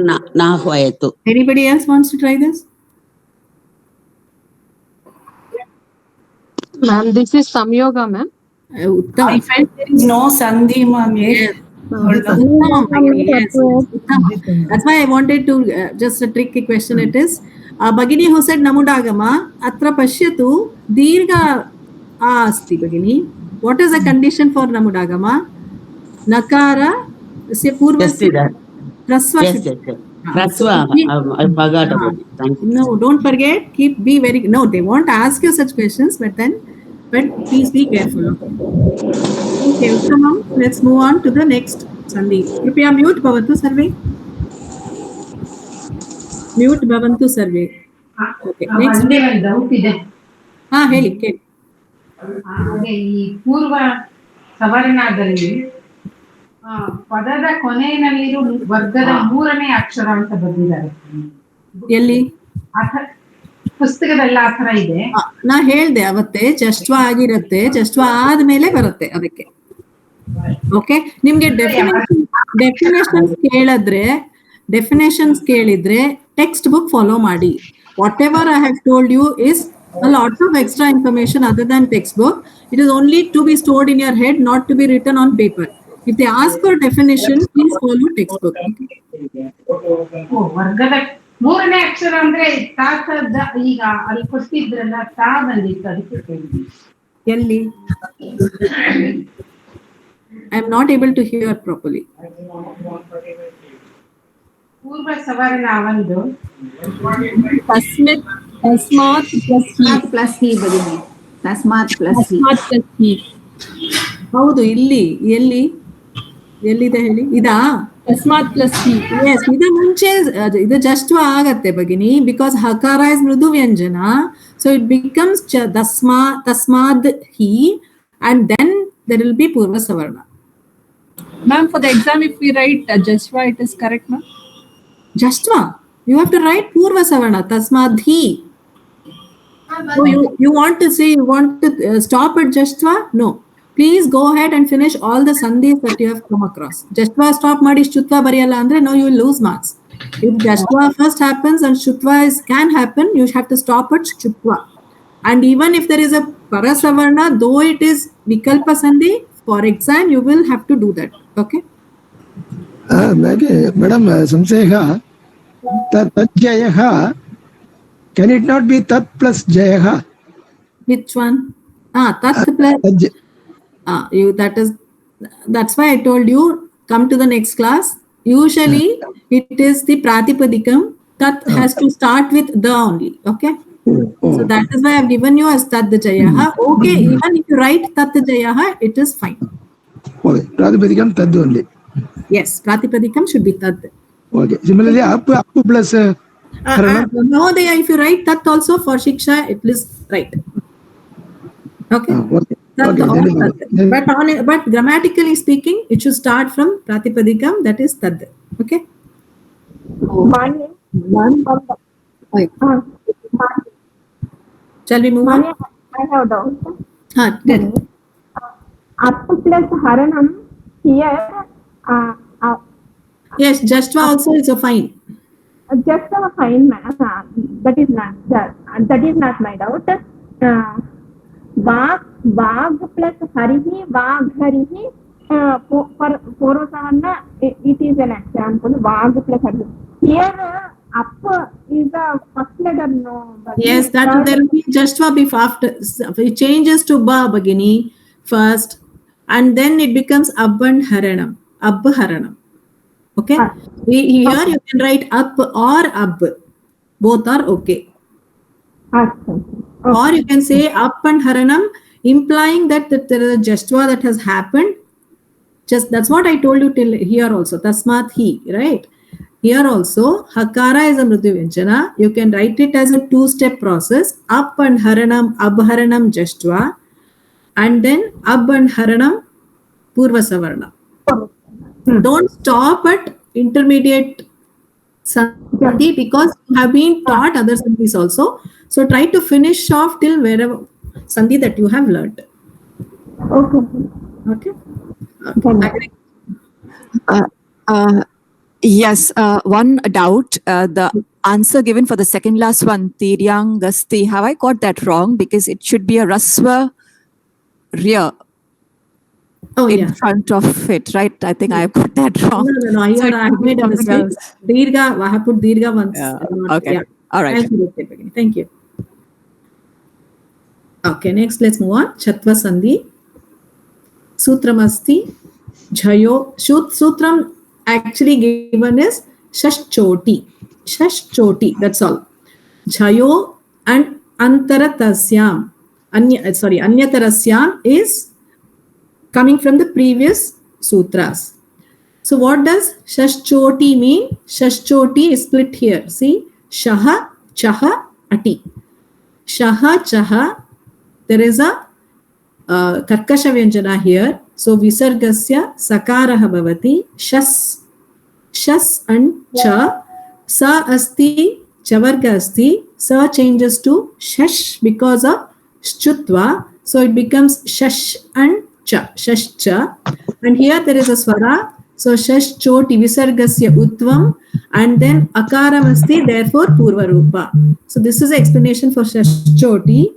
Nahvayatu. Anybody else wants to try this? Ma'am, this is Samyoga, ma'am. I felt there is no Sandhi, ma'am. Yes. Yes. That's why I wanted to just a tricky question. It is Bhagini who said Namudagama atra pashyatu dirgha asti. Bhagini, what is the condition for Namudagama? Nakara se purva Yes. That's So why keep, I forgot about it. Thank you. no, don't forget. Be very. No, they won't ask you such questions, but please be careful. Okay. Okay, Uttamam. Let's move on to the next Sandhi. Kripya mute bhavantu sarve. Mute bhavantu sarve. Okay. Next. ಒಂದೇ ಒಂದು doubt ಇದೆ. ಹೇಳಿ ಕೇಳಿ. ಅದೇ ಈ ಪೂರ್ವ ಸವರ್ಣದಲ್ಲಿ ಪದದ ಕೊನೆಯಲ್ಲಿರೋ ವರ್ಗದ 3ನೇ ಅಕ್ಷರ ಅಂತ ಬಂದಿದ್ದಾರೆ. ಎಲ್ಲಿ? ಪುಸ್ತಕದಲ್ಲಿ ಆ ತರ ಇದೆ. ನಾ ಹೇಳ್ದೆ ಅವತ್ತೆ ಜಶ್ವ ಆಗಿರುತ್ತೆ, ಜಶ್ವ ಆದ್ಮೇಲೆ ಬರುತ್ತೆ ಅದಕ್ಕೆ. ಓಕೆ, ನಿಮ್ಗೆ ಡೆಫಿನೇಷನ್ಸ್ ಕೇಳಿದ್ರೆ ಟೆಕ್ಸ್ಟ್ ಬುಕ್ ಫಾಲೋ ಮಾಡಿ. Whatever I have told you is a lot of extra information other than textbook. It is only to be stored in your head, not to be written on paper. If they ask for definition, please follow textbook. ವರ್ಗದ 3ನೇ ಅಕ್ಷರ ಅಂದ್ರೆ ತಾತದ, ಈಗ ಅಲ್ಲಿ ಕೊಟ್ಟಿದ್ರಲ್ಲ ತಾ ಬಂದಿತ್ತು, ಅದಕ್ಕೆ ಕೇಳಿದ್ವಿ. ಎಲ್ಲಿ? I am not able to hear properly. ಪೂರ್ವ ಸವರ್ಣ ಒಂದು ತಸ್ಮಾತ್ ಪ್ಲಸ್ ಹಿ ಬದಲಿ ತಸ್ಮಾತ್ ಪ್ಲಸ್ ಹಿ. ಹೌದು, ಎಲ್ಲಿದೆ ಹೇಳಿ? ಇದಾ? ತಸ್ಮಾತ್ ಪ್ಲಸ್ ಹಿ. ಎಸ್, ಇದು ಮುಂಚೆ ಇದು ಜಸ್ಟ್ ಆಗತ್ತೆ ಭಗಿನಿ, ಬಿಕಾಸ್ ಹಕಾರ ಇಸ್ ಮೃದು ವ್ಯಂಜನ, ಸೊ ಇಟ್ ಬಿಕಮ್ಸ್ ತಸ್ಮಾದ್ ಹಿ and then there will be purva savarna. Ma'am, for the exam, if we write Jasva, it is correct, ma'am? Jasva? You have to write purva savarna, tasmadhi. So you want to say, you want to stop at Jasva? No. Please go ahead and finish all the sandhis that you have come across. Jasva stop ಮಾಡಿ Shutva bariyalla andre, no, you will lose marks. If Jasva first happens and Shutva can happen, you have to stop at Shutva. And even if there is a parasavarna, though it is vikalpa sandhi, for exam you will have to do that. Okay? Madam, samsayah tajyaha, can it not be tat plus jayaha? Which one? Tat plus that's why I told you, come to the next class. Usually it is the pratipadikam. Tat has to start with the only. Okay? So that is why I have given you as Tad Jayaha. Okay, even if you write Tat Jayaha, it is fine. Okay, Pratipadikam Tad only. Yes, Pratipadikam should be Tad. Okay, similarly, up plus Navodaya, if you write Tat also for Shiksha, it is right. Okay. Tat Tat. But grammatically speaking, it should start from Pratipadikam, that is Tad. Okay. Shall we move on? I have a doubt. Up plus haranam here. Yes, Jasva also is a fine. Just a fine, that is not my doubt. Vag plus harihi, vag harihi, for Porosavanna, it is an example. Vag plus harihi. Here, up is the first letter, no. Yes, that there will be Jasva before, after it changes to ba bagini first, and then it becomes abban haranam. Abharanam. Okay? Here you can write up or ab. Both are okay. Or you can say up and haranam, implying that there is a Jasva that has happened. Just that's what I told you till here also. Tasmat hi, right? Here also, Hakara is a Mridu Vyanjana. You can write it as a 2-step process. Up and haranam, abharanam Jasva. And then ab and haranam, purva savarna. Don't stop at intermediate sandhi, because you have been taught other sandhis also. So try to finish off till wherever sandhi that you have learned. Okay. Yes, one doubt. The answer given for the second last one, Tiryang Gasti, have I got that wrong? Because it should be a Rasva rear in front of it, right? I think I have got that wrong. No, I have made a mistake. Dirga, I have put Dirga once. Okay. All right. Thank you. Okay, next let's move on. Chatva Sandhi. Sutramasti. Jhayo. Sutram actually given is Shashchoti. Shashchoti, that's all. Jhayo and Antaratasyam. Anyatarasyam is coming from the previous sutras. So what does Shashchoti mean? Shashchoti is split here. See, Shaha, Chaha, Ati. Shaha, Chaha, there is a Karkasha Vyanjana here. So Visargasya Sakaraha Bhavati. Shas and Cha. Sa asti, Chavarga asti. Sa changes to Shash because of Shchutva. So it becomes Shash and Cha. Shash Cha. And here there is a Swara. So Shash Choti Visargasya Utvam. And then Akaram asti, therefore Purva Rupa. So this is the explanation for Shash Choti.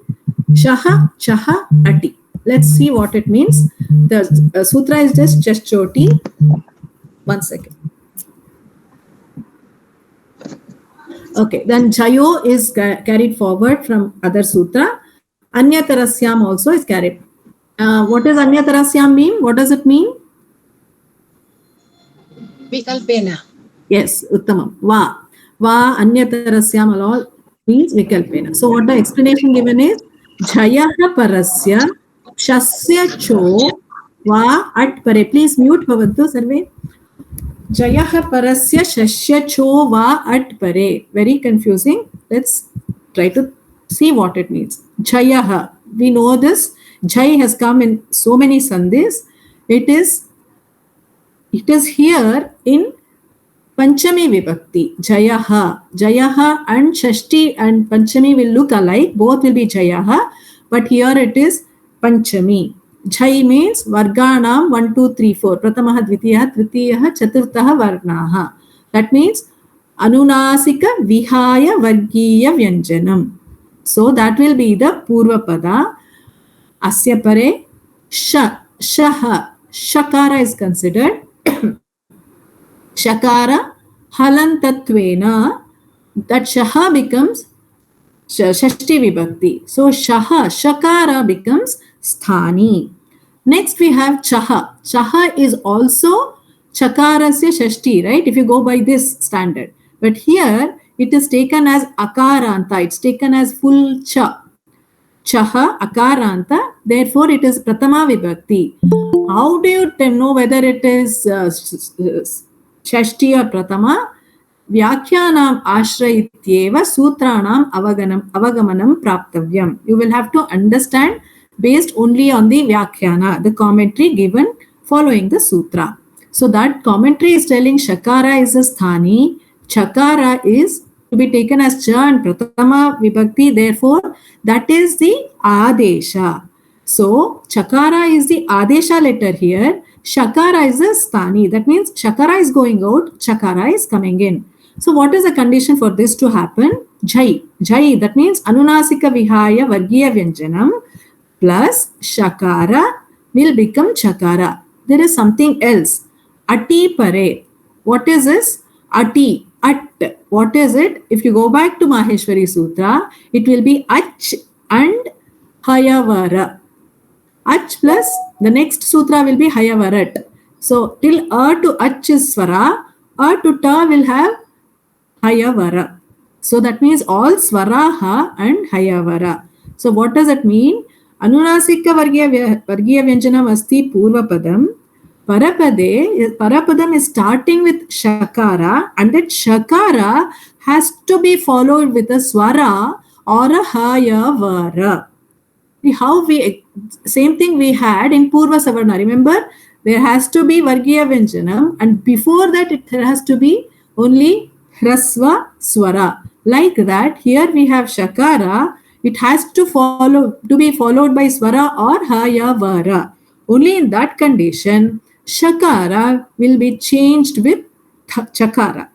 Shaha, Chaha, Ati. Let's see what it means. The sutra is just Shash Choti. One second. Okay, then Jayo is carried forward from other sutra. Anyatarasyam also is carried. What does Anyatarasyam mean? What does it mean? Vikalpena. Yes, Uttamam. Va Anyatarasyam all means Vikalpena. So what the explanation given is Jayaha Parasya Shasya Cho Va at Pare. Please mute Bhavantu Sarve. Jayaha Parasya Shashya Cho Va at Pare. Very confusing. Let's try to see what it means. Jayaha. We know this. Jai has come in so many sandhis. It is here in Panchami Vibhakti. Jayaha. Jayaha and Shashti and Panchami will look alike. Both will be Jayaha. But here it is Panchami. Jai means Varganam 1, 2, 3, 4. Pratamaha, Dvitiyaha, Tritiyaha, Chaturthaha, Varnaha. That means Anunasika Vihaya Vargiya Vyanjanam. So that will be the Purva Pada. Asya Pare Shaha. Shakara is considered. Shakara Halantatvena. That Shaha becomes Shashti Vibhakti. So Shaha, Shakara becomes Sthani. Next we have Chaha. Chaha is also Chakarasya Shashti, right? If you go by this standard. But here it is taken as Akaranta. It's taken as full Cha. Chaha, Akaranta. Therefore it is Pratama Vibhakti. How do you know whether it is Shashti or Pratama? Vyakhyanam ashrayityeva sutranam avagamanam praptavyam. You will have to understand based only on the Vyakhyana, the commentary given following the sutra. So that commentary is telling Shakara is a Sthani, Chakara is to be taken as Cha and Pratama Vibhakti, therefore that is the Adesha. So Chakara is the Adesha letter here, Shakara is the Sthani. That means Shakara is going out, Chakara is coming in. So what is the condition for this to happen? Jai. Jai, that means Anunasika Vihaya Vargiya Vyanjanam plus Shakara will become Chakara. There is something else. Ati Pare. What is this? Ati. At. What is it? If you go back to Maheshwari Sutra, it will be Ach and Hayavara. Ach plus the next sutra will be Hayavarat. So till A to Ach is Swara, A to Ta will have Hayavara. So that means all Swaraha and Hayavara. So what does it mean? Anunasika Vargiya Vyanjanam Asti Purva Padam. Parapadam is starting with Shakara, and that Shakara has to be followed with a Swara or a Hayavara. Same thing we had in Purva Savarna. Remember, there has to be Vargiya Vyanjanam, and before that it has to be only Hrasva Swara. Like that, here we have Shakara. It has to be followed by Swara or Hayavara. Only in that condition, Shakara will be changed with Chakara.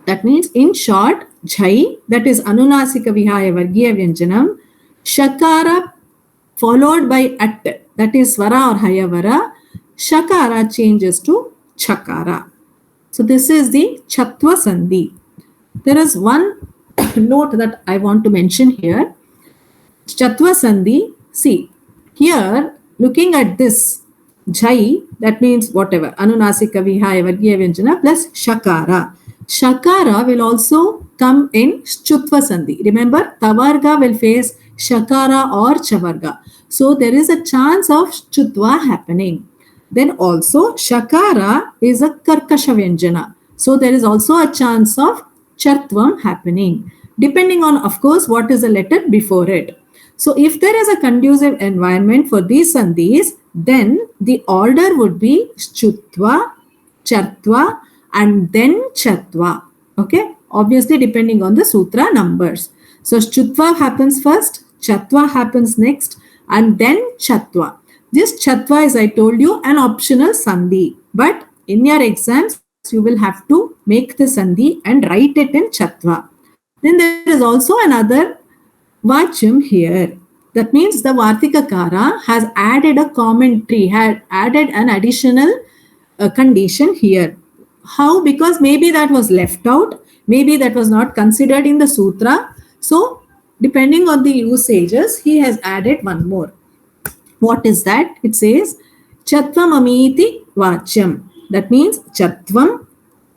That means, in short, Jai, that is Anunasika Vihaya Vargiya Vyanjanam, Shakara followed by At, that is Swara or Hayavara, Shakara changes to Chakara. So this is the Chatva Sandhi. There is one note that I want to mention here. Chatva Sandhi, see, here looking at this Jai, that means whatever, Anunasika Vihaya Vargiya Vyanjana plus Shakara. Shakara will also come in Chatva Sandhi. Remember, Tavarga will face Shakara or Chavarga. So there is a chance of Chatva happening. Then also Shakara is a Karkasha Vyanjana. So there is also a chance of Chatvam happening. Depending on, of course, what is the letter before it. So if there is a conducive environment for these sandhis, then the order would be Chutva, Chatva, and then Chatva. Okay, obviously depending on the sutra numbers. So Chutva happens first, Chatva happens next, and then Chatva. This Chatva is, I told you, an optional sandhi, but in your exams you will have to make the sandhi and write it in Chatva. Then there is also another Vacham here. That means the Vartikakara has added a commentary, had added an additional condition here. How? Because maybe that was left out, maybe that was not considered in the sutra. So, depending on the usages, he has added one more. What is that? It says Chatvam amiti vachyam. That means Chatvam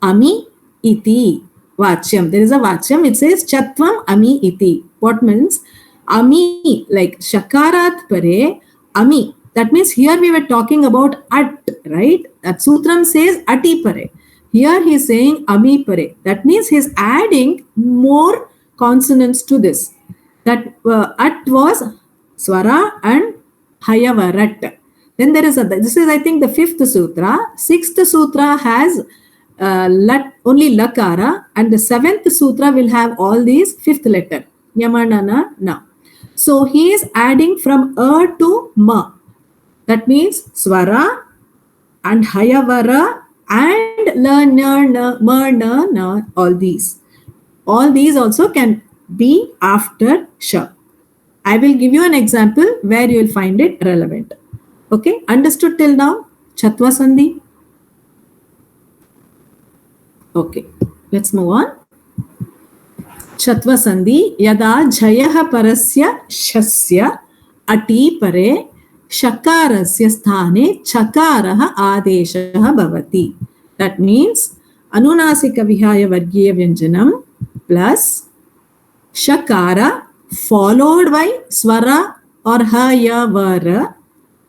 ami iti vachyam. There is a vachyam. It says Chatvam ami iti. What means? Ami, like Shakarat pare, ami. That means here we were talking about at, right? That sutram says ati pare. Here he is saying ami pare. That means he is adding more consonants to this. That at was swara and hayavarat. Then there is this is, I think, the 5th sutra. 6th sutra has only lakara, and the 7th sutra will have all these 5th letter. Yamanana na. So he is adding from a to ma. That means swara and hayavara and la na na ma na na, all these. All these also can be after sha. I will give you an example where you will find it relevant. Okay, understood till now? Chatva Sandhi? Okay, let's move on. Chatva Sandhi, yada jayah parasya shasya ati pare shakarasya sthane chakarah adeshah bhavati. That means anunasika vihaya vargiya vyanjanam plus shakara followed by swara or hayavara.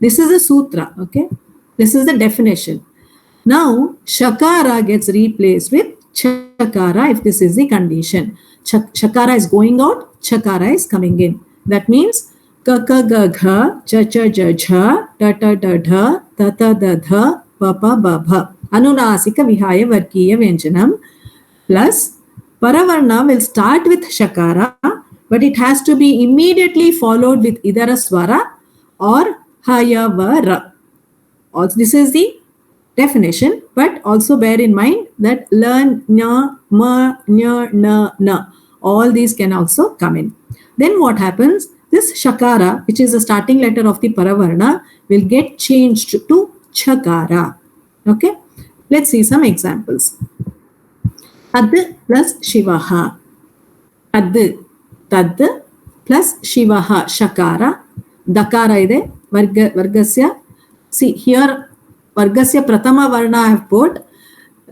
This is a sutra, okay? This is the definition. Now, shakara gets replaced with chakara if this is the condition. Shakara is going out, chakara is coming in. That means ka ka ga gha, cha cha ja jha, ta ta da dha, ta ta da dha, pa pa ba bha. Anunasika vihaya vargiya vyanjanam plus paravarna will start with shakara, but it has to be immediately followed with either a swara or hayavara. Also, this is the definition, but also bear in mind that la, nya, ma, nya, na, na, all these can also come in. Then what happens? This shakara, which is the starting letter of the paravarna, will get changed to chakara. Okay, let's see some examples. Tad plus shivaha. Tad plus shivaha, shakara. Dakara ide, vargasya. See here, vargasya pratama varna I have put.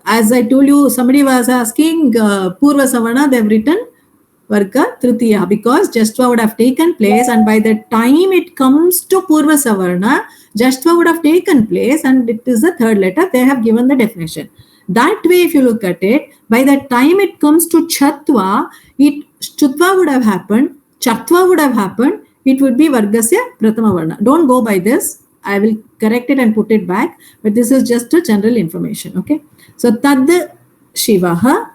As I told you, somebody was asking purva savarna, they have written varga tritiya because Jashtva would have taken place, and by the time it comes to purva savarna, Jashtva would have taken place and it is the 3rd letter. They have given the definition. That way, if you look at it, by the time it comes to Chatva, Chutva would have happened, Chatva would have happened, it would be Vargasya Pratama Varna. Don't go by this. I will correct it and put it back, but this is just a general information. Okay. So, Tad Shivaha,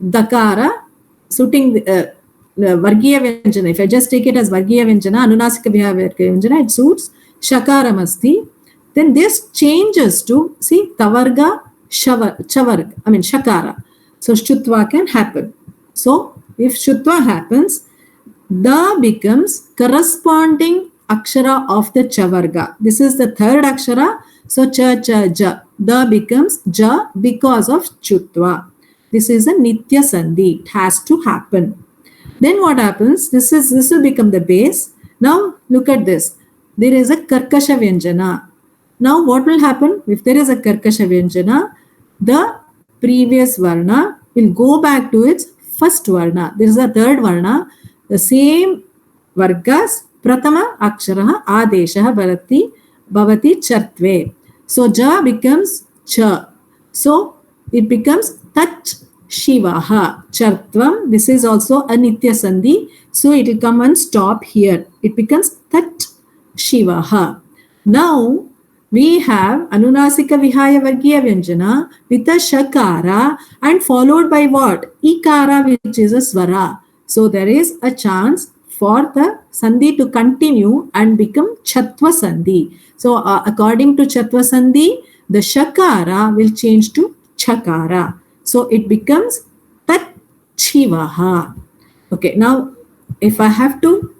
Dakara, suiting the Vargiya Vyanjana. If I just take it as Vargiya Vyanjana, Anunasika Vargiya Vyanjana, it suits Shakaramasti. Then this changes to, see, Tavarga, Chavarga, I mean Shakara. So, Shutva can happen. So, if Shutva happens, Da becomes corresponding akshara of the Chavarga. This is the 3rd akshara. So, cha, cha, ja. Da becomes ja because of Chutva. This is a Nitya Sandhi. It has to happen. Then what happens? This will become the base. Now, look at this. There is a Karkasha Vyanjana. Now, what will happen? If there is a Karkasha Vyanjana, the previous Varna will go back to its first varna. There is a third varna. The same vargas pratama akshara adeshah bhavati chartve. So ja becomes cha. So it becomes tat shivaha chartvam. This is also a nitya sandhi. So it will come and stop here. It becomes tat shivaha. Now we have Anunasika Vihaya Vargiya Vyanjana with a Shakara and followed by what? Ikara, which is a Swara. So there is a chance for the Sandhi to continue and become Chatva Sandhi. So according to Chatva Sandhi, the Shakara will change to Chakara. So it becomes Tat Shivaha. Okay, now if I have to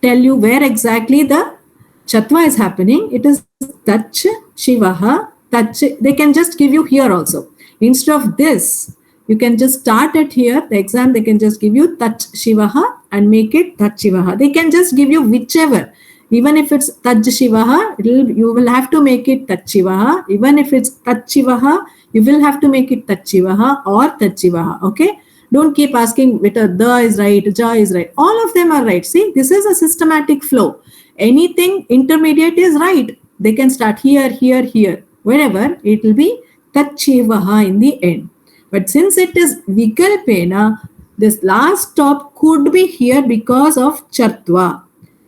tell you where exactly the Chatva is happening, it is Tach Shivaha, Tach. They can just give you here also. Instead of this, you can just start it here. The exam, they can just give you Tach Shivaha and make it Tach Shivaha. They can just give you whichever. Even if it's Tach Shivaha, you will have to make it Tach Shivaha. Even if it's Tach Shivaha, you will have to make it Tach Shivaha or Tach Shivaha. Okay? Don't keep asking whether the is right, ja is right. All of them are right. See, this is a systematic flow. Anything intermediate is right. They can start here, here, here. Wherever, it will be Tachivaha in the end. But since it is Vikalpena, this last stop could be here because of Chatva.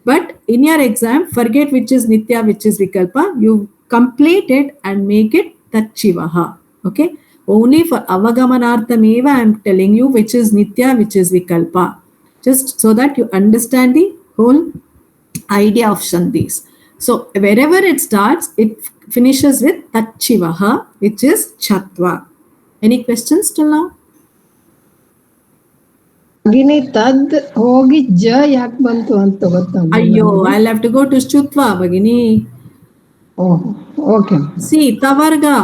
But in your exam, forget which is Nitya, which is Vikalpa. You complete it and make it Tachivaha. Okay? Only for Avagamanarthameva I am telling you which is Nitya, which is Vikalpa. Just so that you understand the whole idea of Sandhis. So wherever it starts, it finishes with Tachivaha, which is Chatva. Any questions till now? ಭಗಿನಿ ತದ್ ಹೋಗಿ ಜ ಯಾಕೆ ಬಂತು ಅಂತ ಗೊತ್ತಮ್ಮ. Ayyo, I'll have to go to Chutva, Bhagini. Oh, okay. See, Tavarga.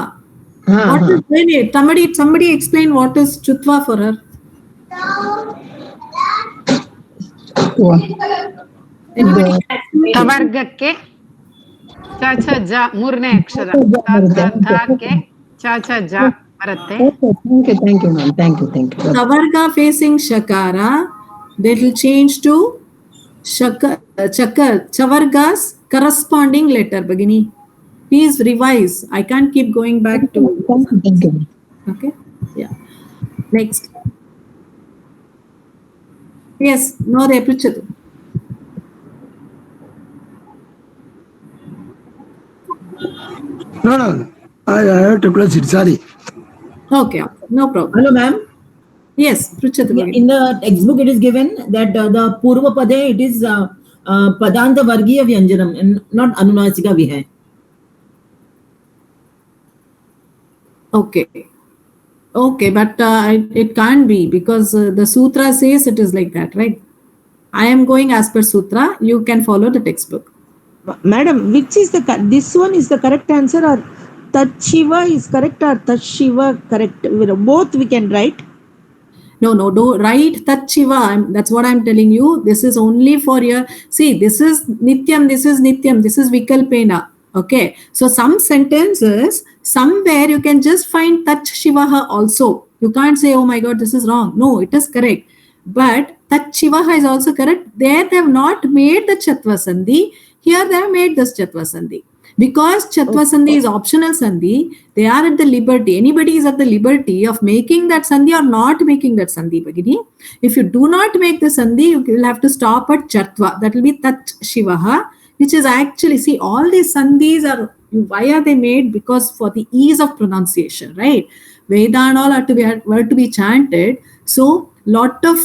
What is it? Somebody explain what is Chutva for her. ತವರ್ಗಕ್ಕೆ ಚ ಛ ಜ ಮೂರನೇ ಅಕ್ಷರ ಧಾಕ್ಕೆ ಚ ಛ ಜ ಬರುತ್ತೆ. Thank you, ma'am. Thank you. Tavarga facing Shakara, that will change to Chakar. Chavarga's corresponding letter, Bhagini. Please revise. I can't keep going back to. Thank you. Okay. Yeah. Next. Yes. No, they Prichadu. No. I have to close it. Sorry. Okay. No problem. Hello, ma'am. Yes, Prichadu. In the textbook, it is given that the Purva Pade, it is Padanta Vargiya Vyanjanam and not Anunasika Vihaya. Okay. Okay, but it can't be because the sutra says it is like that, right? I am going as per sutra. You can follow the textbook. Madam, which is this one is the correct answer, or Tachiva is correct or Tashiva correct? Both we can write. No, do write Tachiva. That's what I'm telling you. This is only for your. See, this is Nityam. This is Nityam. This is Vikalpena. Okay. So some sentences, somewhere you can just find Tach Shivaha also. You can't say, oh my God, this is wrong. No, it is correct. But Tach Shivaha is also correct. There they have not made the Chatva Sandhi. Here they have made this Chatva Sandhi. Because Chatva Sandhi is optional Sandhi, they are at the liberty. Anybody is at the liberty of making that Sandhi or not making that Sandhi, Bhagini. If you do not make the Sandhi, you will have to stop at Chatva. That will be Tach Shivaha, which is actually, see, all these Sandhis are, why are they made? Because for the ease of pronunciation, right? Veda and all were to be chanted. So, lot of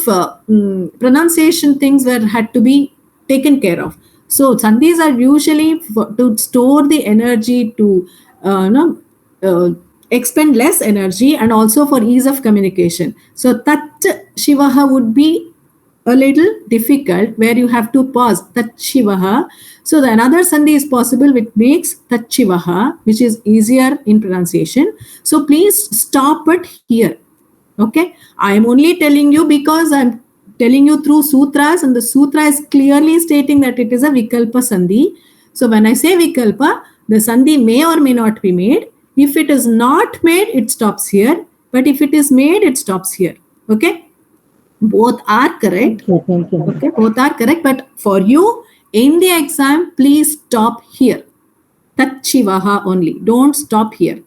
pronunciation things had to be taken care of. So sandhis are usually to store the energy to expend less energy and also for ease of communication. So Tat Shivaha would be a little difficult where you have to pause Tat Shivaha. So the another sandhi is possible which makes Tat Shivaha, which is easier in pronunciation. So please stop it here. Okay, I am only telling you because I'm telling you through sutras, and the sutra is clearly stating that it is a Vikalpa Sandhi. So when I say Vikalpa, the Sandhi may or may not be made. If it is not made, it stops here. but if it is made, it stops here. Okay, both are correct. Thank you. Okay, both are correct, but for you in the exam, please stop here. Tachivaha only. Don't stop here.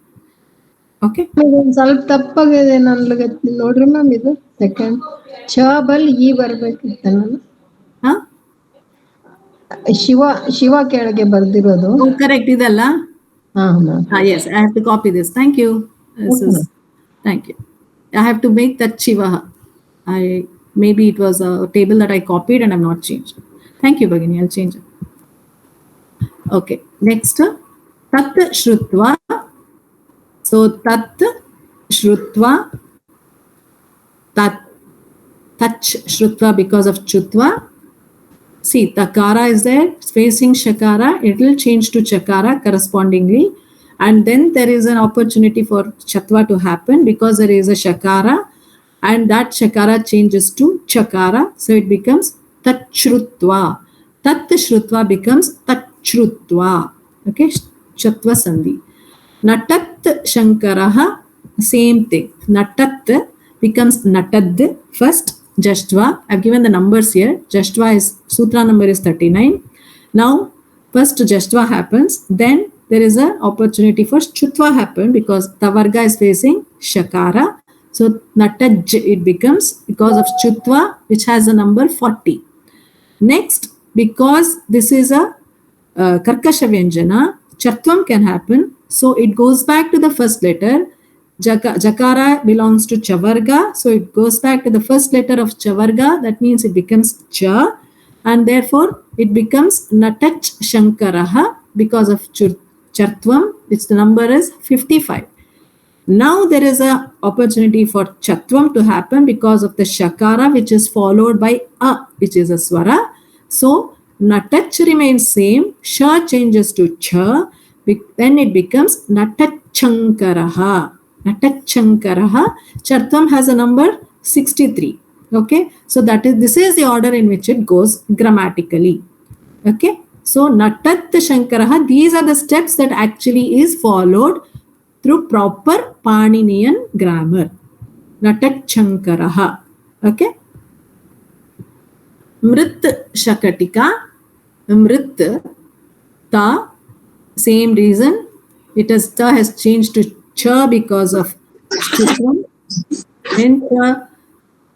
Okay. ಒಂದ್ ಸ್ವಲ್ಪ ತಪ್ಪಾಗಿದೆ ನನ್ಗೆ ನೋಡ್ರಿ ma'am ಇದು second ಚ ಬಲ್ ಈ ಬರ್ಬೇಕಿತ್ತ ನಾನು ಶಿವ ಕೆಳಗೆ ಬರ್ದಿರೋದು ಕರೆಕ್ಟ್ ಇದಲ್ಲ yes, I have to copy this. Thank you. Thank you. I have to make that Shivaha. Maybe it was a table that I copied and I've not changed. Thank you, Bhagini. I'll change it. Okay. Next, Tat Shrutva. So Tat Shrutva. Tach Shrutva because of Chutva. See, Takara is there, it's facing Shakara, it will change to Chakara correspondingly. And then there is an opportunity for Chatva to happen because there is a Shakara, and that Shakara changes to Chakara. So it becomes Tachrutva. Tat Shrutva becomes Tachrutva. Okay, Chatva Sandhi. Natat Shankaraha, same thing. Natat becomes Natad first. Jashtva, I've given the numbers here. Jashtva is, sutra number is 39. Now, first Jashtva happens, then there is an opportunity for Chutva happen because Tavarga is facing Shakara. So, Nataj it becomes because of Chutva, which has a number 40. Next, because this is a Karkasha Vyanjana, Chatvam can happen. So, it goes back to the first letter. Jakara belongs to Chavarga, so it goes back to the first letter of Chavarga. That means it becomes Cha, and therefore it becomes Natach Shankaraha because of Chartvam, which the number is 55. Now there is a opportunity for Chatvam to happen because of the Shakara, which is followed by A, which is a Swara. So Natach remains same, Sha changes to Cha, then it becomes Natachankaraha. Natachankaraha. Chartvam has a number 63. Okay, so this is the order in which it goes grammatically. Okay, so Natat Shankaraha, these are the steps that actually is followed through proper Paninian grammar. Natachankaraha. Okay, Mrit Shakatika. Mrit Ta, same reason. It has Ta has changed to Cha because of Chutvam.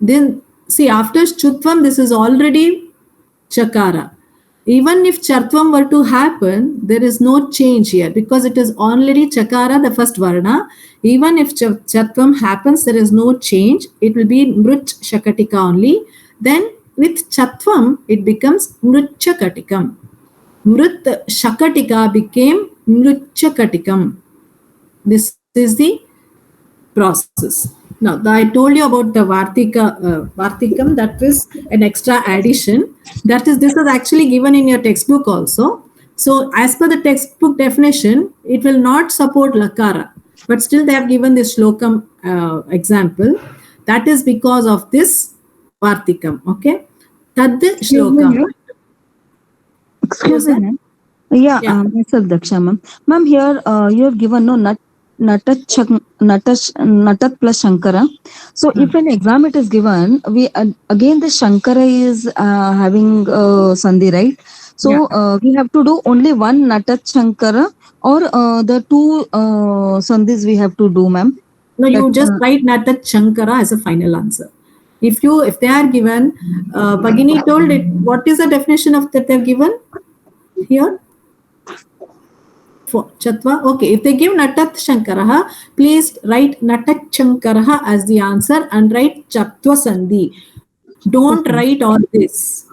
Then see, after Chutvam, this is already Chakara. Even if Chartvam were to happen, there is no change here because it is already Chakara, the first Varna. Even if Chartvam happens, there is no change. It will be Mrit Shakatika only. Then with Chatvam, it becomes Mritchakatikam. Mrit Shakatika became Mritchakatikam. This is the process. Now, I told you about the Vartikam, that is an extra addition. This is actually given in your textbook also. So, as per the textbook definition, it will not support Lakara, but still they have given this Shlokam example. That is because of this Vartikam. Okay, Tad Shlokam. Excuse me, ma'am. Yeah. Myself, Daksha, ma'am. Ma'am, here you have given Natat plus Shankara. So if an exam it is given, we again the Shankara is having Sandhi, right? So we have to do only one Natat Shankara or the two Sandhis we have to do, ma'am. No, you just write Natat Shankara as a final answer. If they are given, Bhagini told it. What is the definition of that they have given here? For Chatva, okay. If they give Natat Shankaraha, please write Natat Shankaraha as the answer and write Chatva Sandhi. Don't write all this.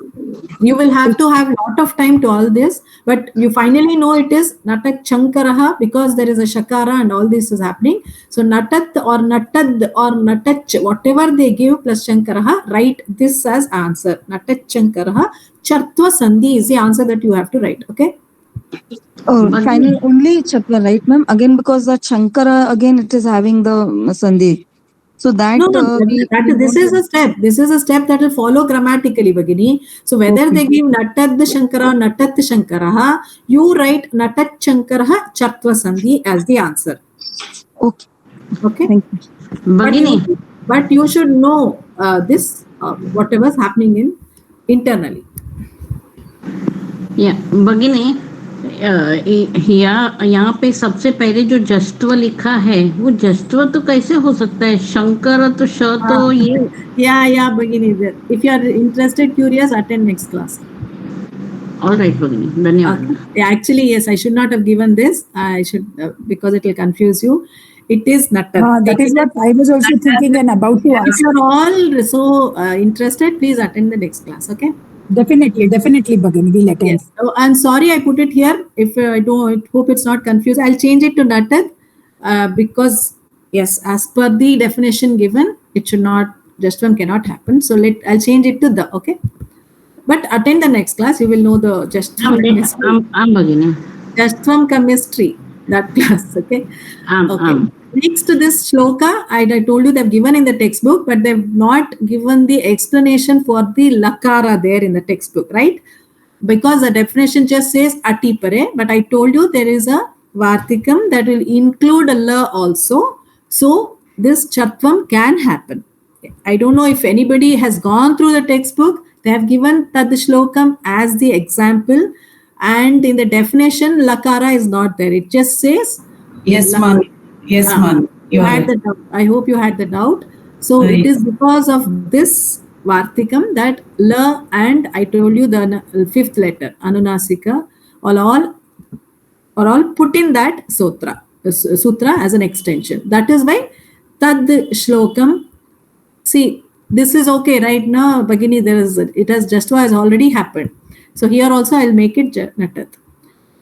You will have to have lot of time to all this, but you finally know it is Natat Shankaraha because there is a Shakara and all this is happening. So Natat or Natad or Natach, whatever they give plus Shankaraha, write this as answer. Natat Shankaraha. Chatva Sandhi is the answer that you have to write. Okay. Oh, final only Chatva, right, ma'am? Again, because that Shankara, again, it is having the Sandhi. So that this is a step. This is a step that will follow grammatically, Bhagini. So whether they give Natad Shankara, Natat Shankaraha, you write Natat Shankaraha Chatva Sandhi as the answer. Okay. Okay. Thank you. Bhagini. But you should know this, whatever's happening internally. या भगिनी, यहाँ पे सबसे पहले जो जस्त्व लिखा है वो जस्त्व तो कैसे हो सकता है? शंकर तो श तो ये yeah Bhagini, if you are interested, curious, attend next class. All right, Bhagini, धन्यवाद. Yeah, actually yes, I should not have given this. I should because it will confuse you. It is Nattat. That is what I was also thinking and about to ask. If you are all so interested, please attend the next class. Okay. Definitely, Bhagini, we'll attend. Yes. So, I'm sorry I put it here. If I don't, hope it's not confused. I'll change it to Nattat because yes, as per the definition given, it should not, just one cannot happen. So I'll change it to the, okay. But attend the next class, you will know the Justvam chemistry. I'm Bhagini. Justvam chemistry, that class, okay. Okay. Next to this shloka, I told you they've given in the textbook, but they've not given the explanation for the lakara there in the textbook, right? Because the definition just says atipare, but I told you there is a vartikam that will include a la also. So this chatvam can happen. I don't know if anybody has gone through the textbook. They have given tad shlokam as the example, and in the definition lakara is not there. It just says yes ma'am. Yes ma'am. You had the doubt. I hope you had the doubt. So it is because of this vartikam that la and I told you the fifth letter anunasika are all put in that sutra as an extension. That is why tad shlokam. See, this is okay right now. Bhagini, it has Justva has already happened. So here also I'll make it Natat.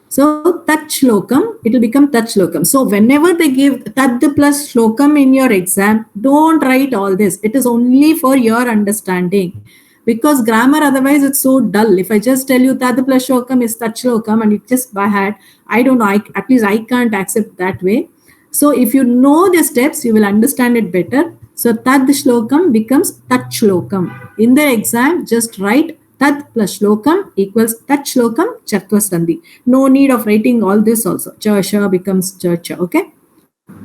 So tat shlokam, it will become tat shlokam. So whenever they give tad plus shlokam in your exam, don't write all this. It is only for your understanding. Because grammar otherwise it's so dull. If I just tell you tad plus shlokam is tat shlokam and it just by heart, I don't know, at least I can't accept that way. So if you know the steps, you will understand it better. So tad shlokam becomes tat shlokam. In the exam, just write tad plus shlokam equals tat shlokam Chatva Sandhi. No need of writing all this also. Cha sha becomes cha cha. Okay.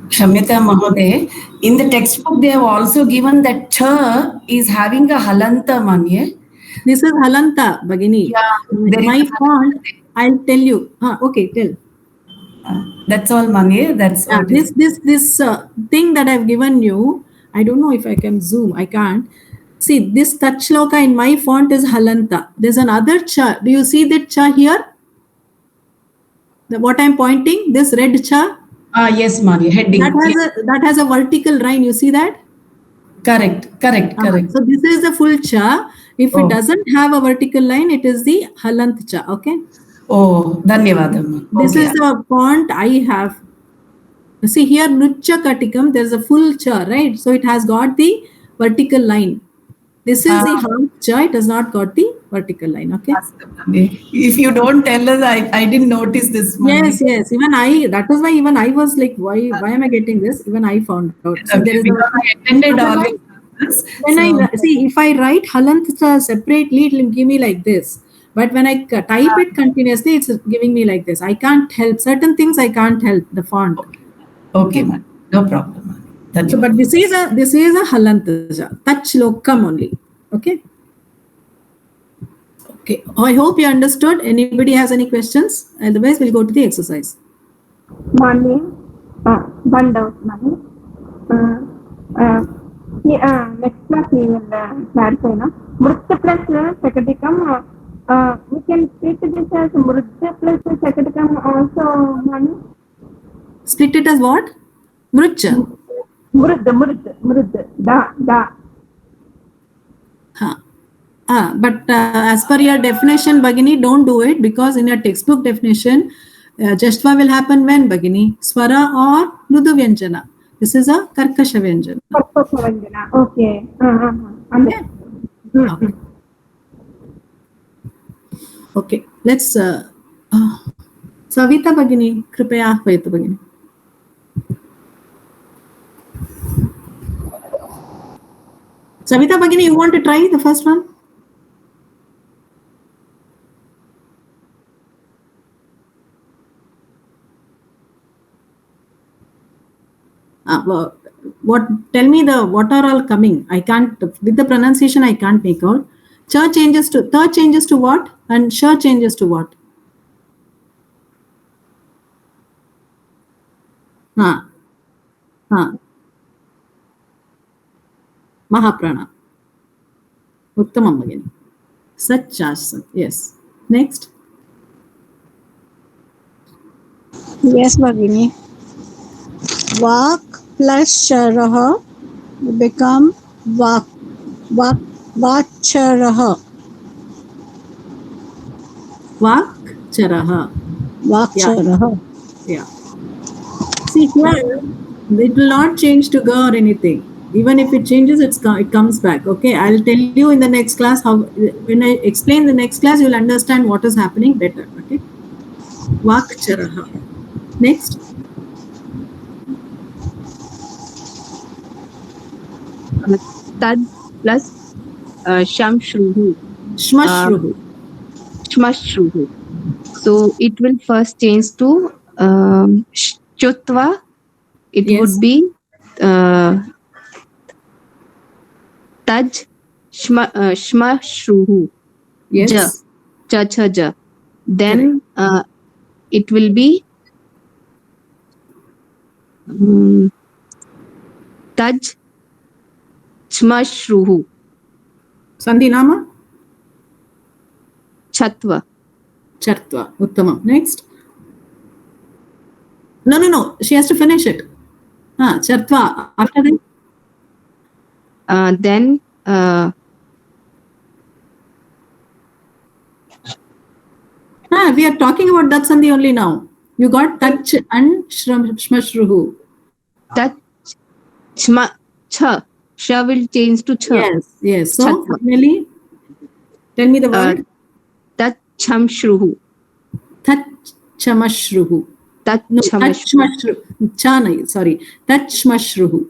Shamyata Mahode, in the textbook they have also given that cha is having a halanta manye. This is halanta, Bhagini. Yeah, my font, I'll tell you. Okay, tell. That's all, manye. That's what this thing that I've given you. I don't know if I can zoom. I can't. See, this tat shloka in my font is halanta. There's another cha. Do you see that cha here? What I'm pointing, this red cha. Yes, Mari, heading. That has a vertical line. You see that? Correct. So this is the full cha. If it doesn't have a vertical line, it is the halant cha. Okay. Oh, dhanyavadam. This is the font I have. See here, Nrucha Katikam, there's a full cha, right? So it has got the vertical line. This is the half cha, it has not got the vertical line, okay? If you don't tell us, I didn't notice this one. Yes. Even that was why even I was like, why am I getting this? Even I found out. So there is I attended all of this. If I write halant cha separately, it will give me like this. But when I type it continuously, it's giving me like this. I can't help. Certain things I can't help, the font. Okay, man. No problem. So, but this is a halantaja, tat shlokam only. Okay. Okay. I hope you understood. Anybody has any questions? Otherwise, we'll go to the exercise. Money. One doubt, money. Next class we will clarify now. Mrutya plus Sakatikam. We can split this as Mrutya plus Sakatikam also, money. Split it as what? Mrutya. Mrud. Da. But as per your definition, Bhagini, don't do it because in your textbook definition, Jashtva will happen when, Bhagini? Swara or Mrudu Vyanjana. This is a Karkasha Vyanjana. Okay. Okay. Let's Savita Bhagini, Kripaya Ahvayatu Bhagini. Savita Bhagini, you want to try the first one? what? Tell me what are all coming? I can't, with the pronunciation I can't make out. Cha changes to, ta changes to what? And sha changes to what? Ha. Ha. Mahaprana. Uttamam again. Sat Sat. Yes. Next. Yes, Bhagini. Vak plus Sharaha become Vak. Vak. Vacharaha. Vakcharaha. Vakcharaha. Yeah. See here, it will not change to ga or anything. Even if it changes, it comes back. Okay, I'll tell you in the next class how. When I explain the next class, you'll understand what is happening better. Okay. Vakcharaha. Next. Tad plus Shamshruhu. Shmashruhu. Shmashruhu. So it will first change to Chutva. It would be Taj Shmashruhu. Yes. Ja. Cha cha ja. Then it will be Taj Shmashruhu. Sandhi Nama? Chatva. Chatva. Uttamam. Next. No. She has to finish it. Chatva. After that? Then we are talking about that Sandhi only now. You got touch and shmashruhu. Touch. Cha. Sha will change to cha. Yes. So, finally, tell me the word. Tachamshruhu. Tachamashruhu. Tachmashruhu. Chanai, sorry. Tachmashruhu.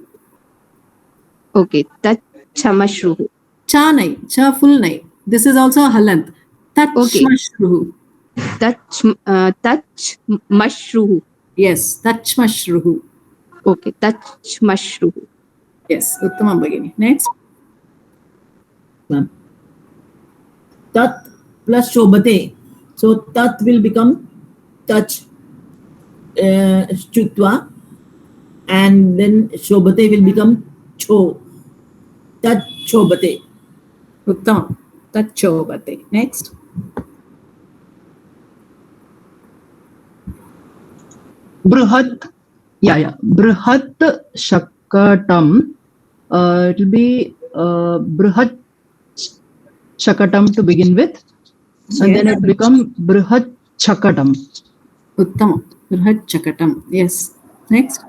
Okay. Tachmashruhu. Chanai. Cha full nai. This is also a halant. Tachmashruhu. Tachmashruhu. Yes. Tachmashruhu. Okay. Tachmashruhu. Yes. Uttamam Bhagini. Next. Tat plus Shobhate. So Tat will become Tach Chutva, and then Shobhate will become Cho. Tat Shobhate. Uttamam. Tat Shobhate. Next. Bruhat. Bruhat Shakatam. It will be Bruhat Shakatam to begin with, and then it become Bruhat Chakatam. Uttamam. Bruhat Chakatam. Yes. Next.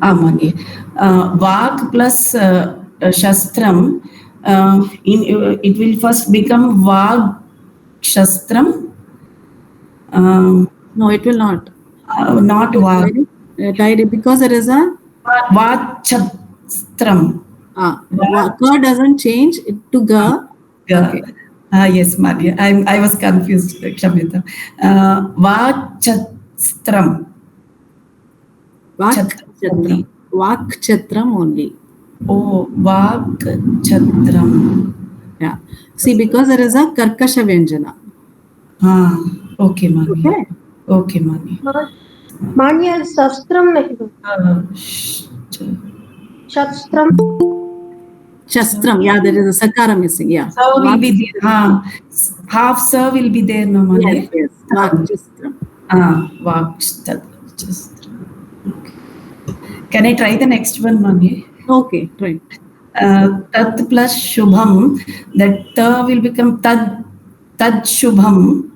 Amani. Vak plus Shastram, it will first become Vag Shastram. No, it will not. Not Vag. Because there is a Vachastram. Ka doesn't change to ga. Okay. Yes, Maria. I was confused, Kshamita. Vachastram. Vakchatram only. Oh, Vakchatram. Yeah. See, because there is a Karkasha Vyanjana. Okay, Mani. Okay, Mani. Manya Shastram nahi. Shastram. Shastram. Yeah, there is a Sakara missing. Yeah. So will be there. Half Sa will be there, no, Mani? Yes. Vakchastram. Vakchastram. Can I try the next one, Mani? Okay, try. Tat plus Shubham, that Ta will become Tad Shubham.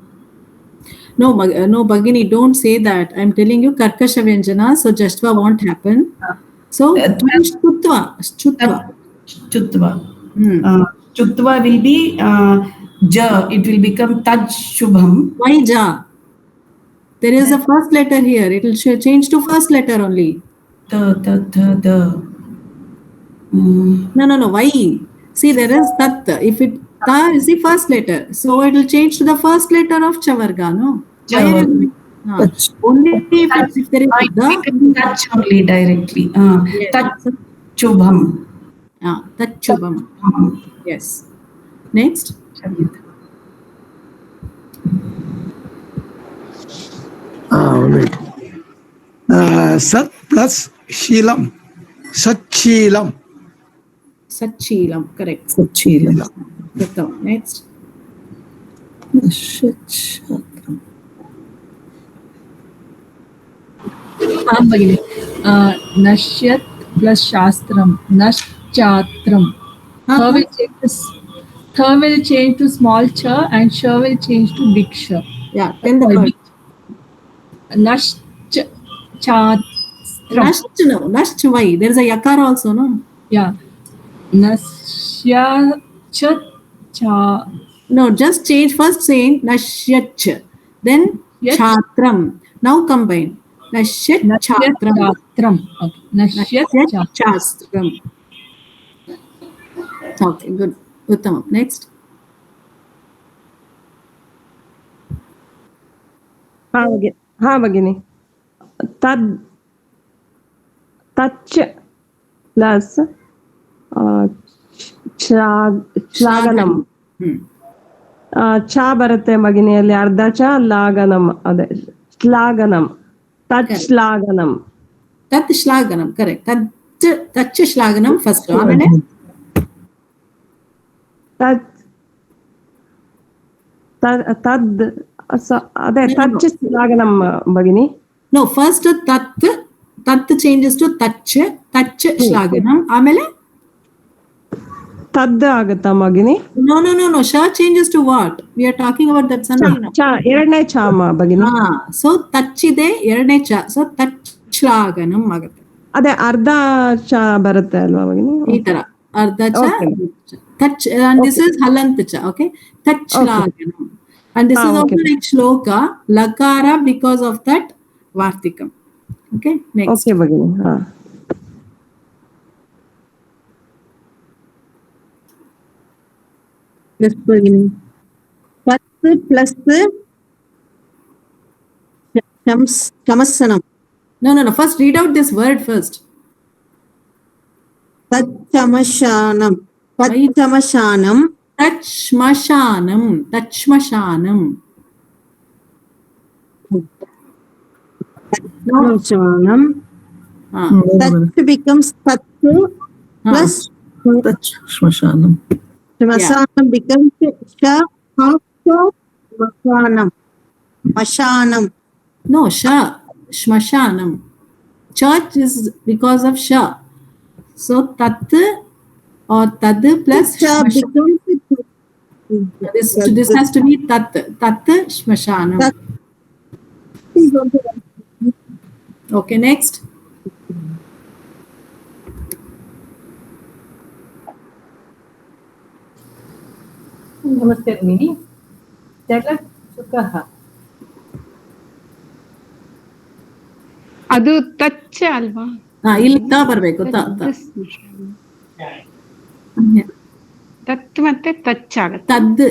No, Bhagini, don't say that. I'm telling you Karkasha Vyanjana, so Jashtva won't happen. So, Chutva. Chutva will be Ja. It will become Tad Shubham. Why Ja? There is a first letter here. It will change to first letter only. The. No. Why? See, there is tat. If it ta is the first letter, so it will change to the first letter of chavarga. No. Why are you? Only if there is the touch only directly. Tachubham. Tachubham. Yes. Next. Wait. Sat plus Sheelam. Satcheelam. Satcheelam, correct. Satcheelam. Next. Nashyat plus Shastram. Naschatram. Tha will change to small cha and sha will change to big sha. Yeah, then the word. Naschatram. Nasht, why? There is a yakar also, no? Yeah. Nasya cha. No, just change first saying nashyach, then chatram. Now combine. Nashyat chatram. Okay. Nashyat chastram. Okay, good. Uttamam. Next. हाँ भगिनी तच्च plus ಶ್ಲಾಘನಂ ಚ ಬರುತ್ತೆ ಭಗಿನಿಯಲ್ಲಿ ಅರ್ಧ ಚ ಲಾಘನಂ ಅದೇ ಶ್ಲಾಘನಂ ತಚ್ ಶ್ಲಾಘನಂ ತತ್ ಶ್ಲಾಘನಂ correct ತಚ್ ಶ್ಲಾಘನಂ first ಆಮೇಲೆ ತದ್ ಅದೇ ತಚ್ ಶ್ಲಾಘನಂ ಭಗಿನಿ ನೋ ಫಸ್ಟ್ ತತ್ ಚೇಂಜಸ್ ಟು ತಚ್ ಶ್ಲಾಘನಂ ಆಮೇಲೆ ತದ್ ಆಗುತ್ತಾ ಭಗಿನಿ ನೋ ಶ changes to what we are talking about that sandhi ಎರಡನೇ ಚ ಭಗಿನಿ ಸೊ ತಚ್ ಇದೆ ಎರಡನೇ ಚ ಸೊ ತಚ್ ಶ್ಲಾಘನಂ ಆಗುತ್ತೆ ಅದೇ ಅರ್ಧ ಚ ಬರುತ್ತೆ ಅಲ್ವಾ ಭಗಿನಿ ಈ ತರ ಅರ್ಧ ಚ ತಚ್ and this is halant cha okay tach ಶ್ಲಾಘನಂ and this is also like shloka lakara because of that vartikam okay next okay bagini ha yes bagini pat plus chamassanam no first read out this word first tachmashanam tachmashanam tachmashanam tachmashanam tach becomes tattu plus tachmashanam Shmashanam becomes sha mashanam. No, sha. Shmashanam. Church is because of sha. So tat or tad plus sha becomes this has to be tat shmashanam. Okay, next. ನಮಸ್ತೆ ಭಗಿನಿ ಜಗತ್ ಸುಖಃ ಅದು ತಚ್ಚ ಅಲ್ವಾ ಇಲ್ಲಿ ತ ಬರಬೇಕು ತತ್ ಮತ್ತೆ ತಚ್ಚ ಆಗುತ್ತೆ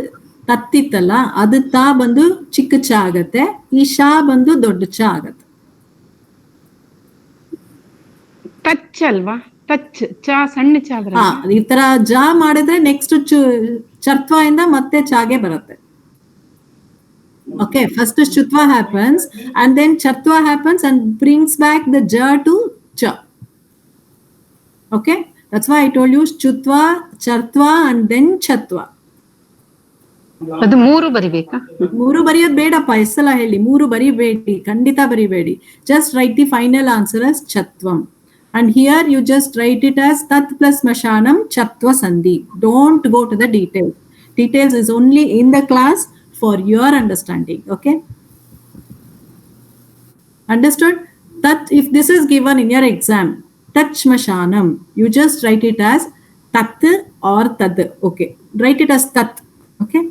ತತ್ತಿತ್ತಲ್ಲ ಅದು ತಾ ಬಂದು ಚಿಕ್ಕ ಚ ಆಗತ್ತೆ ಈ ಶಾ ಬಂದು ದೊಡ್ಡ ಚ ಆಗತ್ತೆ ತಚ್ಚ ಅಲ್ವಾ ತಚ್ ಚ ಸಣ್ಣ ಚ ಈ ತರ ಜ ಮಾಡಿದ್ರೆ ನೆಕ್ಸ್ಟ್ ಚತ್ವ ಇಂದ ಮತ್ತೆ ಚಾಗೆ ಬರುತ್ತೆ okay first chutva happens and then chatva happens and brings back the ja to cha okay that's why I told you chutva chatva and then chatva ಅದು ಮೂರು ಬರಿಬೇಕಾ ಮೂರು ಬರೆಯೋದು ಬೇಡಪ್ಪ ಎಷ್ಟೆಲ್ಲ ಹೇಳಿ ಮೂರು ಬರಿಬೇಡಿ ಖಂಡಿತ ಬರಿಬೇಡಿ just write the final answer as chatvam and here you just write it as tat plus mashanam chatva sandhi don't go to the details is only in the class for your understanding okay understood that if this is given in your exam tat mashanam you just write it as tat or tad okay write it as tat okay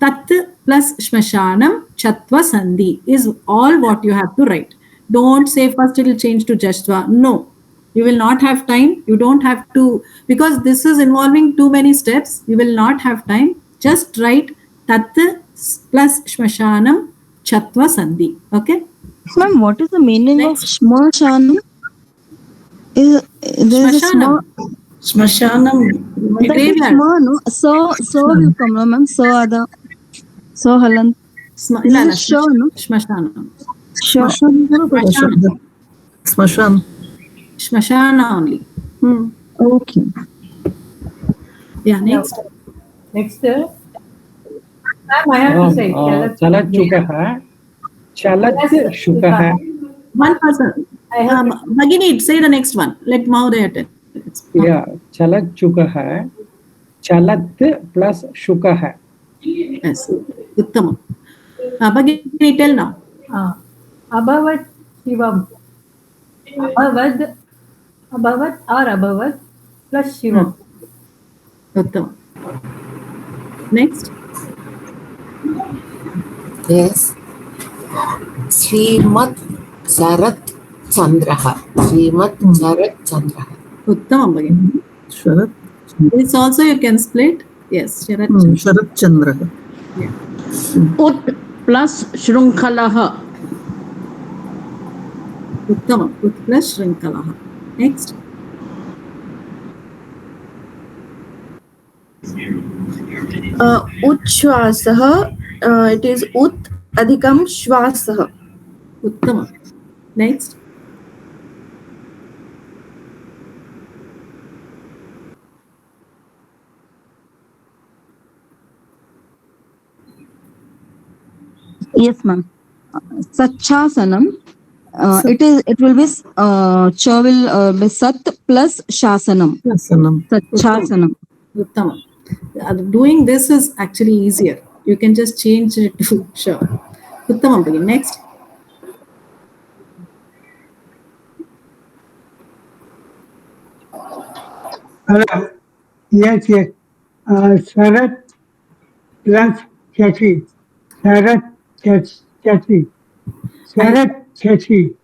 tat plus shmashanam Chatva Sandhi is all what you have to write. Don't say first it will change to Jashtva. No. You will not have time. You don't have to, because this is involving too many steps. You will not have time. Just write Tat plus Shmashanam Chatva Sandhi. Okay? Ma'am, what is the meaning of Shmashanam? There is a small. Smashanam. That is Shma, no? So will come, no, ma'am. So ada. So halan. This is Sha, no? Shmashanam. Smashan. Shmashana only. Okay. Yeah, next. Next. Ma'am, I have to say. Chalat chukah. Chalat shukah. One person. Bhagini, say the next one. Let Mahodaya tell. Yeah, chalat chukah. Chalat plus shukah. Yes, Uttama. Bhagini, tell now. Abhavat Shivam. Abhavat or Abhavat plus Shivam. Uttama. Next. Yes. Srimat Sharat Chandraha. Srimat Sharat Chandraha. Uttama, Bhagini. Sharat. This also you can split. Yes, Sharat Chandra. Yeah. Ut plus Shrunkalaha. Uttama. Ut plus Shrinkalaha. Next. Uchshwasah. It is Ut adhikam Shwasah. Uttama. Next. Yes, ma'am. Sachasanam. It will be Cha will be Sat plus Shasanam. Sachasanam. Uttama. Doing this is actually easier. You can just change it to Sha. Uttama, Bhagini. Next. Hello. Yes. Sharat plus Chachi. Sharat Chachi. Sharat Chachi.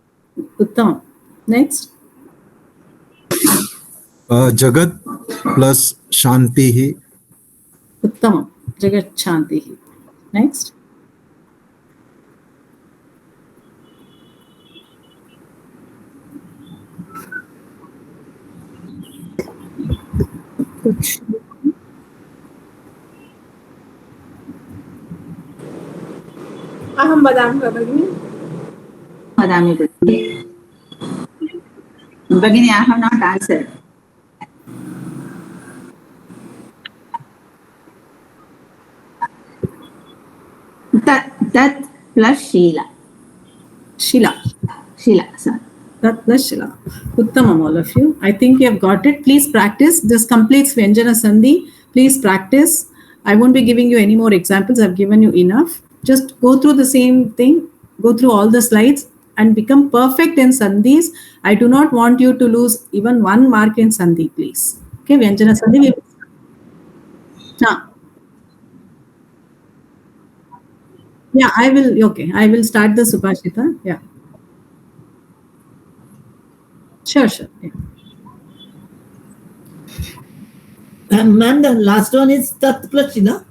Uttama. Next. Jagat plus Shanti. Uttama. Jagat Shanti. Next. Aham badami Bhagini. Badami Bhagini, I have not answered. Tat plus Sheila. Sheila, sorry. Tat plus Sheila. Uttamam, all of you. I think you have got it. Please practice. This completes Vyanjana Sandhi. Please practice. I won't be giving you any more examples. I've given you enough. Just go through the same thing. Go through all the slides and become perfect in Sandhis. I do not want you to lose even 1 mark in Sandhi, please. Okay, Vyanjana Sandhi. Yeah, I will. Okay, I will start the Subhashita. Yeah. Sure. Yeah. Ma'am, the last one is Tat plus Shila.